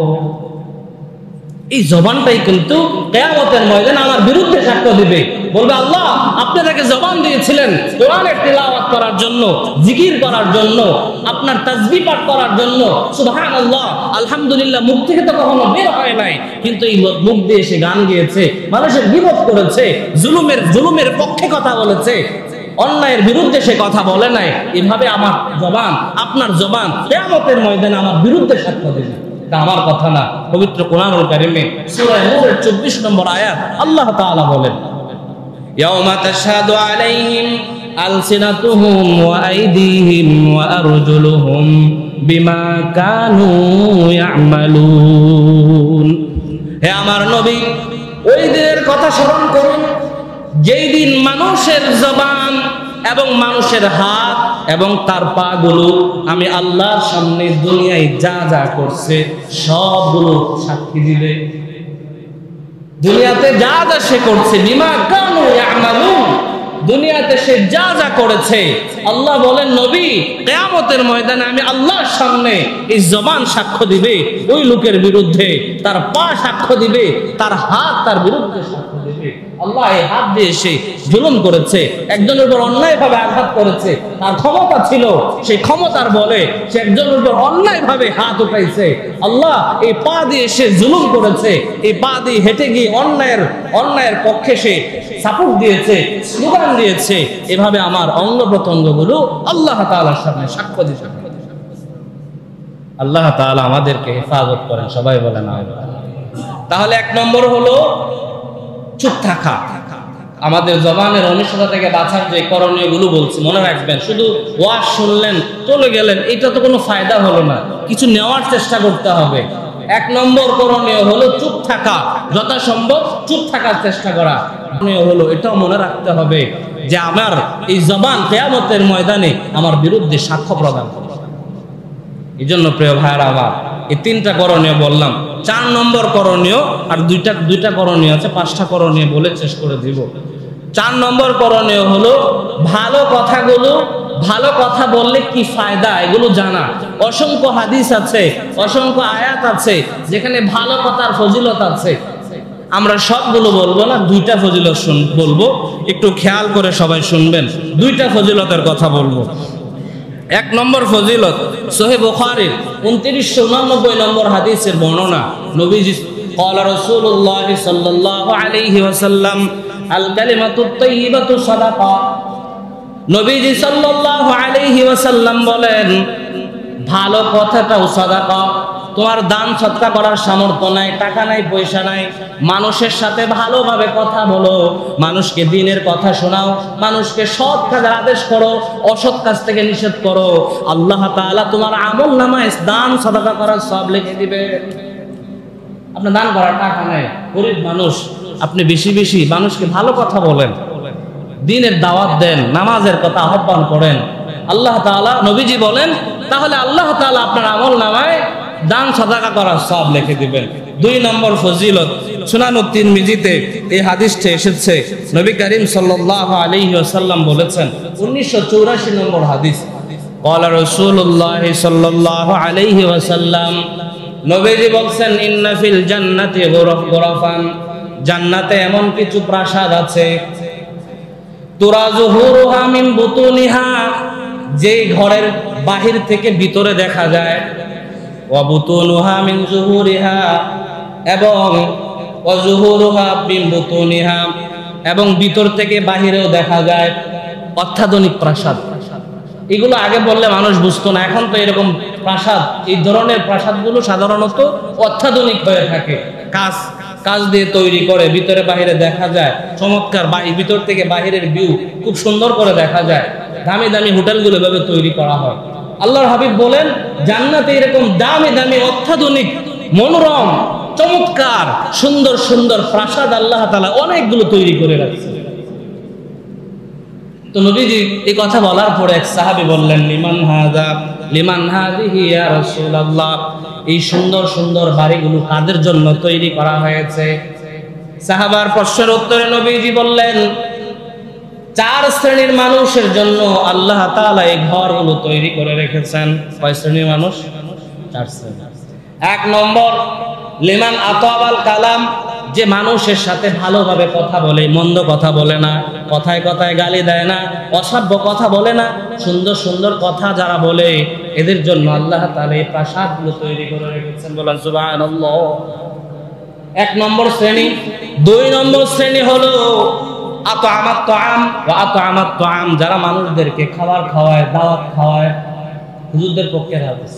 এই জবানটাই কিন্তু কিয়ামতের ময়দানে আমার বিরুদ্ধে সাক্ষ্য দিবে, বলবে আল্লাহ আপনি তাকে জবান দিয়েছিলেন কোরআনের তিলাওয়াত করার জন্য, জিকির করার জন্য, আপনার তাসবিহ পাঠ করার জন্য। সুবহানাল্লাহ, আলহামদুলিল্লাহ, মুখ থেকে তো কখনো বের হয় নাই, কিন্তু এই মুখ দিয়ে সে গান গেয়েছে, মানুষের বিরোধ করেছে, জুলুমের পক্ষে কথা বলেছে, অন্যায়ের বিরুদ্ধে সে কথা বলে নাই। এভাবে আমার জবান, আপনার জবান কিয়ামতের ময়দানে আমার বিরুদ্ধে সাক্ষ্য দেবে। আমার কথা না, পবিত্র কোরআনুল কারীমে সূরা নূরের 24 নম্বর আয়াত আল্লাহ তাআলা বলেন, ইয়াউমা তাশহাদু আলাইহিম আলসিনাতুহুম ওয়া আইদিহিম ওয়া আরজুলুহুম বিমা কানু ইয়ামালুন। হে আমার নবী, ওই দিনের কথা স্মরণ করুন যেই দিন মানুষের জবান এবং মানুষের হাত এবং তার পা গুলো আমি আল্লাহর সামনে দুনিয়ায় যা যা করছে সবগুলো সাক্ষী দিবে। দুনিয়াতে যা যা সে করছে, বিমা কানু ইয়ামালুন, দুনিয়াতে সে যা যা করেছে, আল্লাহ বলেন নবী কিয়ামতের ময়দানে আমি আল্লাহর সামনে এই জবান সাক্ষ্য দিবে ওই লোকের বিরুদ্ধে, তার পা সাক্ষ্য দিবে, তার হাত তার বিরুদ্ধে সাক্ষ্য দিবে। আল্লাহ এই হাত দিয়ে সে জুলুম করেছে, একজনের উপর অন্যায়ভাবে আঘাত করেছে, তার ক্ষমতা ছিল, সেই ক্ষমতার বলে সে একজনের উপর অন্যায়ভাবে হাত উঠাইছে। আল্লাহ এই পা দিয়ে সে জুলুম করেছে, এই পা দিয়ে হেঁটে গিয়ে অন্যায়ের পক্ষে সে সাপোর্ট দিয়েছে, স্লোগান দিয়েছে। এভাবে আমার অঙ্গ প্রত্যঙ্গ গুলো আল্লাহ তাআলার সামনে সাক্ষ্য দিতে। আল্লাহ তাআলা আমাদেরকে হেফাজত করেন, সবাই বলেন আমিন। তাহলে 1 নম্বর হলো চুপ থাকা। আমাদের জবানের অনিষ্টতা থেকে বাঁচার যে করণীয় গুলো বলছি মনে রাখবেন। শুধু ওয়াজ শুনলেন চলে গেলেন, এটা তো কোনো ফায়দা হলো না, কিছু নেওয়ার চেষ্টা করতে হবে। 1 নম্বর করণীয় হলো চুপ থাকা, যথাসম্ভব চুপ থাকার চেষ্টা করা। হলো এটাও মনে রাখতে হবে যে আমার এই জবান কিয়ামতের ময়দানে আমার বিরুদ্ধে সাক্ষ্য প্রদান করবে। এই জন্য প্রিয় ভাইরা আমার, এই 3টা করণীয় বললাম, 4 নম্বর করণীয়, আর দুইটা করণীয় আছে, 5টা করণীয় বলে শেষ করে দিব। 4 নম্বর করণীয় হলো ভালো কথাগুলো, ভালো কথা বললে কি ফায়দা এগুলো জানা। অসংখ্য হাদিস আছে, অসংখ্য আয়াত আছে যেখানে ভালো কথার ফজিলত আছে। আমরা সবগুলো বলবো না, 2টা ফজিলত বলবো, একটু খেয়াল করে সবাই শুনবেন। 2টা ফজিলতের কথা বলবো। 1 নম্বর ফজিলত, সহিহ বুখারীর 2989 নম্বর হাদিসের বর্ণনা। নবীজি قال رسول الله صلى الله عليه وسلم الكلمة الطيبة صدقة। নবীজি সাল্লাল্লাহু আলাইহি ওয়াসাল্লাম বলেন, ভালো কথাটাও সাদাকা। তোমার দান সদকা করার সামর্থ্য নাই, টাকা নাই, পয়সা নাই, মানুষের সাথে ভালোভাবে কথা বলো, মানুষকে দ্বীনের কথা শোনাও, মানুষকে সৎ কাজের আদেশ করো, অসৎ কাজ থেকে নিষেধ করো। আল্লাহ তাআলা তোমার আমলনামায় দান সদকা করার সব লিখে দিবে। আপনার দান করার টাকা নাই, গরিব মানুষ, আপনি বেশি বেশি মানুষকে ভালো কথা বলেন, দ্বীনের দাওয়াত দেন, নামাজের কথা আহ্বান করেন, আল্লাহ তাআলা, নবীজি বলেন, তাহলে আল্লাহ তাআলা আপনার আমলনামায় দান সাদাকা করার সব লিখে দিবেন। 2 নম্বর ফজিলত, সুনান তিরমিজিতে এই হাদিসটি এসেছে। নবী করিম সাল্লাল্লাহু আলাইহি ওয়াসাল্লাম বলেছেন, 1984 নম্বর হাদিস, قال رسول الله صلى الله عليه وسلم, নবীজি বলেন, ইন্না ফিল জান্নাতি গুরাফান, জান্নাতে এমন কিছু প্রাসাদ আছে, তুরা যুহুরুহা মিন বুতুনিহা, যে ঘরের বাহির থেকে ভিতরে দেখা যায়, ওয়া বুতুনুহা মিন যুহুরিহা, এবং ওয়া যুহুরুহা মিন বুতুনিহা, এবং ভিতর থেকে বাহিরেও দেখা যায়। অত্যাধুনিক প্রাসাদ, এগুলো আগে বললে মানুষ বুঝতো না, এখন তো এরকম প্রাসাদ, এই ধরনের প্রাসাদগুলো সাধারণত অত্যাধুনিক হয়ে থাকে, কাজ দিয়ে তৈরি করে, ভিতরে বাহিরে দেখা যায়, চমৎকার, ভিতর থেকে বাহিরের ভিউ খুব সুন্দর করে দেখা যায়। দামি দামি হোটেলগুলো এভাবে তৈরি করা হয়। আল্লাহর হাবিব বলেন, জান্নাতে এরকম দামি দামি অত্যাধুনিক মনোরম চমৎকার সুন্দর সুন্দর প্রাসাদ আল্লাহ তাআলা অনেকগুলো তৈরি করে রাখছে। তো নবীজি এই কথা বলার পরে এক সাহাবী বললেন, লিমান হাযিহি ইয়া রাসূলুল্লাহ, এই সুন্দর সুন্দর বাড়িগুলো কাদের জন্য তৈরি করা হয়েছে? সাহাবার প্রশ্নের উত্তরে নবীজি বললেন, 4 শ্রেণীর মানুষের জন্য আল্লাহ তাআলা এই ঘরগুলো তৈরি করে রেখেছেন। কয় শ্রেণীর মানুষ? 4 শ্রেণী। 1 নম্বর, লিমান আতাবাল কালাম, যে মানুষের সাথে ভালোভাবে কথা বলে, মন্দ কথা বলে না, কথায় কথায় গালি দেয় না, অসভ্য কথা বলে না, সুন্দর সুন্দর কথা যারা বলে, এদের জন্য আল্লাহ তাআলা এই প্রাসাদগুলো তৈরি করে রেখেছেন। বলেন সুবহানাল্লাহ। 1 নম্বর শ্রেণী। 2 নম্বর শ্রেণী হলো আতআমাত তাআম ওয়া আতআমাত তাআম, যারা মানুষদেরকে খাবার খাওয়ায়, দাওয়াত খাওয়ায়। হুজুরদের পক্ষের হাদিস,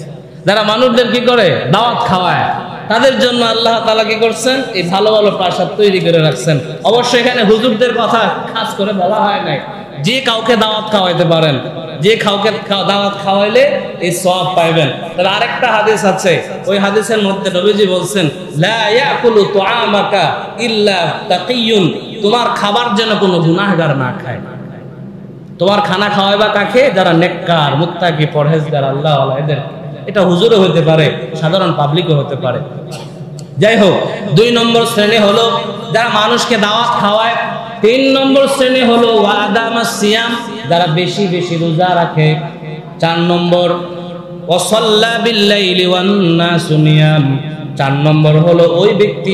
যারা মানুষদের কি করে? দাওয়াত খাওয়ায়। তাদের জন্য আল্লাহ তাআলা কি করছেন? এই ভালো ভালো প্রাসাদ তৈরি করে রাখছেন। অবশ্যই এখানে হুজুরদের কথা খাস করে বলা হয় নাই, যে কাউকে দাওয়াত খাওয়াইতে পারেন, যে কাউকে দাওয়াত খাওয়াইলে এই সওয়াব পাইবেন। তার আরেকটা হাদিস আছে, ওই হাদিসের মধ্যে নবীজি বলছেন, লা ইয়াকুলু তুআমাকা ইল্লা তাকিয়ুন, তোমার খাবার যেন কোনো গুনাহগার না খায়। তোমার খানা খাওয়াইবা কাকে? যারা নেককার, মুত্তাকি, পরহেজগার, আল্লাহওয়ালা, এদের। এটা হুজুরও হতে পারে, সাধারণ পাবলিকও হতে পারে। যাই হোক, 2 নম্বর শ্রেণী হলো যারা মানুষকে দাওয়াত খাওয়ায়। 3 নম্বর শ্রেণী হলো ওয়াদামাস সিয়াম, যারা বেশি বেশি রোজা রাখে। 4 নম্বর ওয়াসাল্লা বিল্লাইলি ওয়ান নাসু নিয়াম, 4 নম্বর হলো ওই ব্যক্তি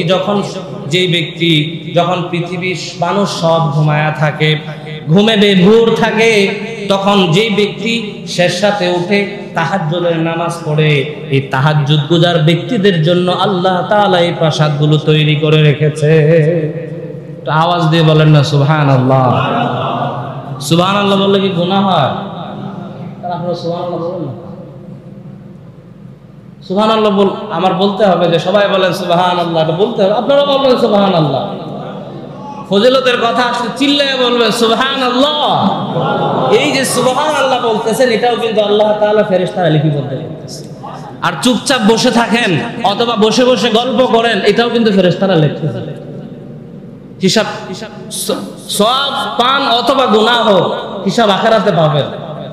যেই ব্যক্তি যখন পৃথিবীর মানুষ সব ঘুমায়া থাকে, ঘুমে বেভোর থাকে, তখন যেই ব্যক্তি শেষ রাতে উঠে তাহাজ্জুদের নামাজ পড়ে, এই তাহাজ্জুদ গুজার ব্যক্তিদের জন্য আল্লাহ তাআলা এই প্রাসাদগুলো তৈরি করে রেখেছে। তো আওয়াজ দিয়ে বলেন না সুবহানাল্লাহ। সুবহানাল্লাহ বললে কি গুনাহ হয়? তাহলে আপনারা সুবহানাল্লাহ বলেন না। সুবহানাল্লাহ আমার বলতে হবে, যে সবাই বলেন সুবহানাল্লাহ, এটা বলতে হবে, আপনারা বলবেন সুবহানাল্লাহ। ফজিলতের কথা আসলে চিল্লায় বলবেন সুবহানাল্লাহ। এই যে সুবহানাল্লাহ বলতেছেন, এটাও কিন্তু আল্লাহ তাআলা ফেরেশতারা লিপিবদ্ধ করতেছে। আর চুপচাপ বসে থাকেন অথবা বসে বসে গল্প করেন, এটাও কিন্তু ফেরেশতারা লিখতেছে। হিসাব সওয়াব পান অথবা গুনাহ হোক, হিসাব আখিরাতে পাবেন।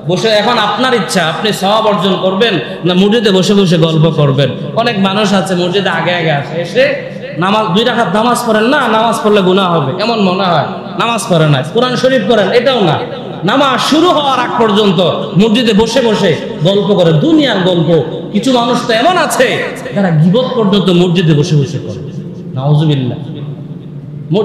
বসে এখন আপনার ইচ্ছা, আপনি সওয়াব অর্জন করবেন না মসজিদে বসে বসে গল্প করবেন। অনেক মানুষ আছে মসজিদে আগে আগে আসে, এসে নামাজ 2 রাকাত নামাজ পড়েন না, নামাজ পড়লে গুনাহ হবে এমন মনে হয়, নামাজ পড়ে না। কোরআন শরীফ পড়েন এটাও না, নামাজ শুরু হওয়ার আগ পর্যন্ত মসজিদে বসে বসে গল্প করে, দুনিয়ার গল্প। কিছু মানুষ তো এমন আছে যারা গীবত পর্যন্ত মসজিদে বসে বসে করে, নাউজুবিল্লাহ।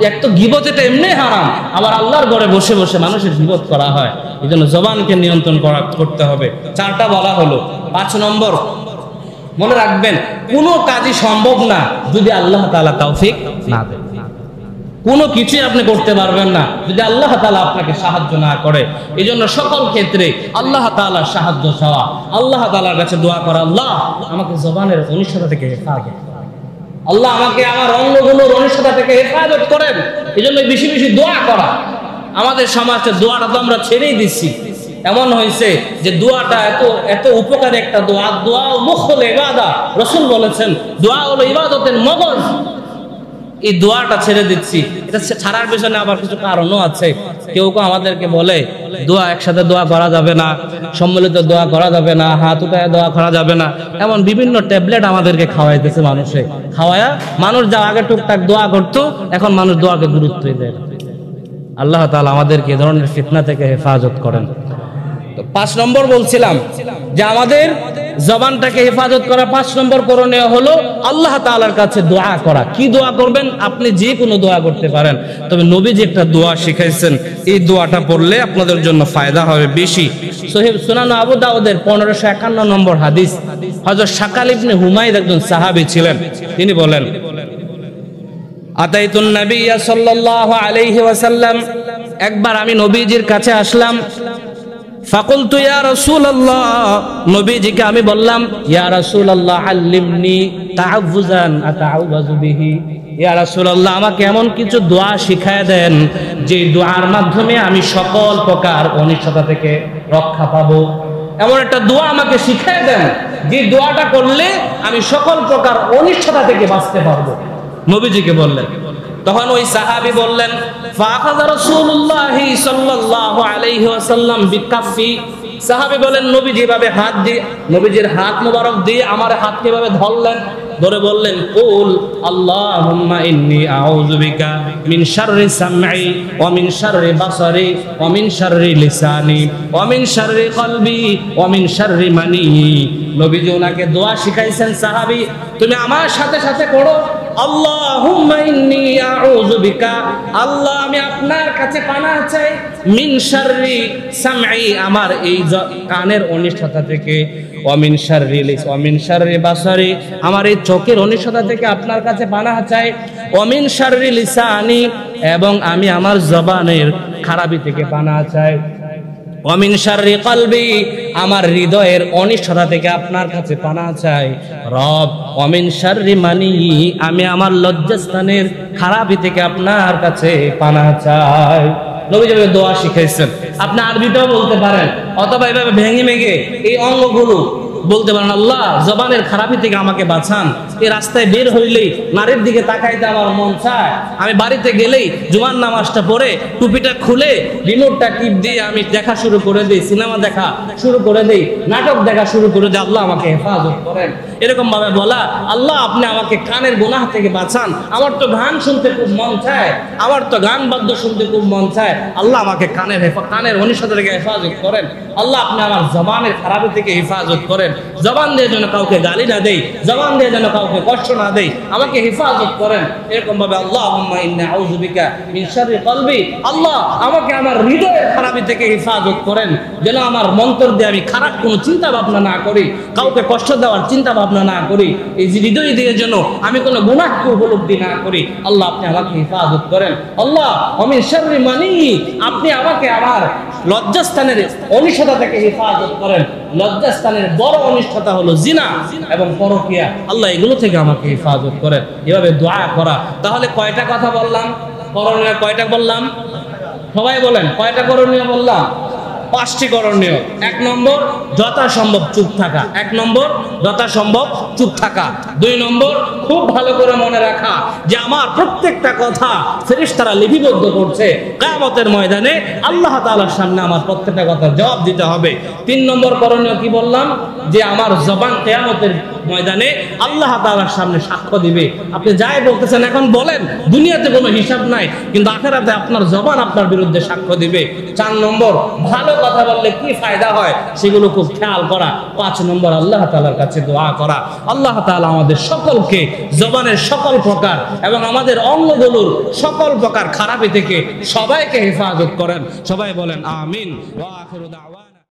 এক তো গীবত এটা এমনি হারাম, আবার আল্লাহর ঘরে বসে বসে মানুষের গীবত করা হয়। এই জন্য জবানকে নিয়ন্ত্রণ করতে হবে। 4টা বলা হলো। 5 নম্বর মনে রাখবেন, কোনো কাজই সম্ভব না যদি আল্লাহ তাআলা তৌফিক না দেন। কোনো কিছুই আপনি করতে পারবেন না যদি আল্লাহ তাআলা আপনাকে সাহায্য না করে। এই জন্য সকল ক্ষেত্রে আল্লাহ তাআলার সাহায্য চাওয়া, আল্লাহ তাআলার কাছে দোয়া করা, আল্লাহ আমাকে জবানের অনিষ্টতা থেকে হেফাজত, আল্লাহ আমাকে আমার অঙ্গগুলোর অনিষ্টতা থেকে হেফাজত করেন। এই জন্য বেশি বেশি দোয়া করা। আমাদের সমাজে দোয়াটা তো আমরা ছেড়েই দিচ্ছি। এমন হয়েছে যে দোয়াটা এত উপকারী একটা দোয়া, দোয়া মুখল ইবাদত। রাসূল বলেছেন দোয়া হলো ইবাদতের মগজ। এই দোয়াটা ছেড়ে দিচ্ছি। এটা ছাড়ার পেছনে আবার কিছু কারণও আছে। কেউ কেউ আমাদেরকে বলে দোয়া একসাথে দোয়া করা যাবে না, সম্মিলিত দোয়া করা যাবে না, হাত উঠায় দোয়া করা যাবে না, এমন বিভিন্ন ট্যাবলেট আমাদেরকে খাওয়াইতেছে। মানুষে খাওয়ায়া মানুষ যা আগে টুকটাক দোয়া করতো, এখন মানুষ দোয়াকে গুরুত্বই দেয় না। আল্লাহ তাআলা আমাদেরকে এ ধরনের ফিতনা থেকে হেফাজত করেন। তো 5 নম্বর বলছিলাম যে আমাদের জবানটাকে হেফাজত করা 5 নম্বর করণীয় হলো আল্লাহ তাআলার কাছে দোয়া করা। কি দোয়া করবেন? আপনি যে কোনো দোয়া করতে পারেন, তবে নবীজি একটা দোয়া শিখাইছেন, এই দোয়াটা পড়লে আপনাদের জন্য ফায়দা হবে বেশি। সহিহ সুনান আবু দাউদের 1551 নম্বর হাদিস, হযরত শাকাল ইবনে হুমায়দ একজন সাহাবী ছিলেন। তিনি বলেন, আতাইতুন নবিয়্য সাল্লাল্লাহু আলাইহি ওয়াসাল্লাম, একবার আমি নবীজির কাছে আসলাম। ফাকুলতু ইয়া রাসূলুল্লাহ, নবীজিকে আমি বললাম, ইয়া রাসূলুল্লাহ আল্লিমনি তাআউযুজান আতাআউযু বিহি। ইয়া রাসূলুল্লাহ, আমাকে এমন কিছু দোয়া শিখায় দেন যে দোয়ার মাধ্যমে আমি সকল প্রকার অনিষ্টতা থেকে রক্ষা পাবো। এমন একটা দোয়া আমাকে শিখায় দেন যে দোয়াটা করলে আমি সকল প্রকার অনিষ্টতা থেকে বাঁচতে পারবো। নবীজিকে বললেন। তখন ওই সাহাবী বললেন, ফাখাযা রাসূলুল্লাহি সাল্লাল্লাহু আলাইহি ওয়াসাল্লাম বিকাফি। সাহাবী বলেন, নবী যেভাবে হাত দিয়ে, নবীজির হাত মোবারক দিয়ে আমার হাত কিভাবে ধরলেন, ধরে বললেন, কুল আল্লাহুম্মা ইন্নী আউযু বিকা মিন শাররি সামঈ ওয়া মিন শাররি বাসারি ওয়া মিন শাররি লিসানি ওয়া মিন শাররি কলবি ওয়া মিন শাররি মানি। নবীজি ওনাকে দোয়া শিখাইছেন, সাহাবী তুমি আমার সাথে সাথে পড়ো, আল্লাহুম্মা ইন্নী আউযু বিকা, আল্লাহ আমি আপনার কাছে পানাহ চাই, মিন শাররি সামঈ, আমার এই কানের অনিষ্টতা থেকে, ওয়া মিন শাররি বাসারি, আমার এই চোখের অনিষ্টতা থেকে আপনার কাছে পানাহ চাই, ওয়া মিন শাররি লিসানি, এবং আমি আমার জবানের খারাপি থেকে পানাহ চাই, ওয়া মিন শাররি কলবি, আমার হৃদয়ের অনিষ্টতা থেকে আপনার কাছে পানাহ চাই, রব ওয়া মিন শাররি মানি, আমি আমার লজ্জাস্থানের খারাপি থেকে আপনার কাছে পানাহ চাই। নবী যেভাবে দোয়া শিখাইছেন, আপনি আরবিটাও বলতে পারেন, অথবা এভাবে ভেঙে ভেঙে এই অঙ্গগুলো বলতে পারেন, আল্লাহ জবানের খারাপি থেকে আমাকে বাঁচান। এই রাস্তায় বের হইলেই নারীর দিকে তাকাইতে আমার মন চায়, আমি বাড়িতে গেলেই জুমার নামাজটা পড়ে টুপিটা খুলে রিমোটটা টিপ দিয়ে আমি দেখা শুরু করে দিই, সিনেমা দেখা শুরু করে দিই, নাটক দেখা শুরু করে দিই, আল্লাহ আমাকে হেফাজত করেন। এরকম ভাবে বলা, আল্লাহ আপনি আমাকে কানের গুনাহ থেকে বাঁচান, আমার তো গান শুনতে খুব মন চায়, আমার তো গান বাদ্য শুনতে খুব মন চায়, আল্লাহ আমাকে কানের অনিষ্টতা থেকে হেফাজত করেন, আল্লাহ আপনি আমার জবানের খারাপি থেকে হেফাজত করেন, জবান দিয়ে যেন কাউকে গালি না দেই, জবান দিয়ে যেন কাউকে কষ্ট না দেই, আমাকে হেফাজত করেন। এরকম ভাবে আল্লাহুম্মা ইন্নী আউযু বিকা মিন শাররি কলবি, আল্লাহ আমাকে আমার হৃদয়ের খারাপি থেকে হেফাজত করেন, যেন আমার মন্তর দিয়ে আমি খারাপ কোনো চিন্তা ভাবনা না করি, কাউকে কষ্ট দেওয়ার চিন্তা ভাবনা না করি, এই যে হৃদয় দিয়ে যেন আমি কোনো গুনাহকে উপলব্ধি না করি, আল্লাহ আপনি আমাকে হেফাজত করেন। আল্লাহ ওয়া মিন শাররি মানি, আপনি আমাকে আমার লজ্জাস্থানের অনিষ্টতা থেকে হেফাজত করেন। লজ্জাস্থানের বড় অনিষ্টতা হলো জিনা এবং পরকিয়া, আল্লাহ এগুলো থেকে আমাকে হেফাজত করেন। এভাবে দোয়া করা। তাহলে কয়টা কথা বললাম? করণীয় কয়টা বললাম? সবাই বলেন, কয়টা করণীয় বললাম? 5টি করণীয়। 1 নম্বর যথাসম্ভব চুপ থাকা, 1 নম্বর যথাসম্ভব চুপ থাকা। 2 নম্বর খুব ভালো করে মনে রাখা যে আমার প্রত্যেকটা কথা ফেরেশতারা লিপিবদ্ধ করছে, কিয়ামতের ময়দানে আল্লাহ তাআলার সামনে আমার প্রত্যেকটা কথার জবাব দিতে হবে। 3 নম্বর করণীয় কি বললাম, যে আমার জবান কিয়ামতের ময়দানে আল্লাহ তাআলার সামনে সাক্ষ্য দিবে। আপনি যাই বলতেছেন এখন বলেন, দুনিয়াতে কোনো হিসাব নাই, কিন্তু আখিরাতে আপনার জবান আপনার বিরুদ্ধে সাক্ষ্য দিবে। 4 নম্বর ভালো কথা বললে কি ফায়দা হয় সেগুলো খুব খেয়াল করা। 5 নম্বর আল্লাহ তাআলার কাছে দোয়া করা। আল্লাহ তাআলা আমাদের সকলকে জবানের সকল প্রকার এবং আমাদের অঙ্গগুলোর সকল প্রকার খারাপি থেকে সবাইকে হেফাজত করেন। সবাই বলেন আমিন। ওয়া আখিরু দাওয়া।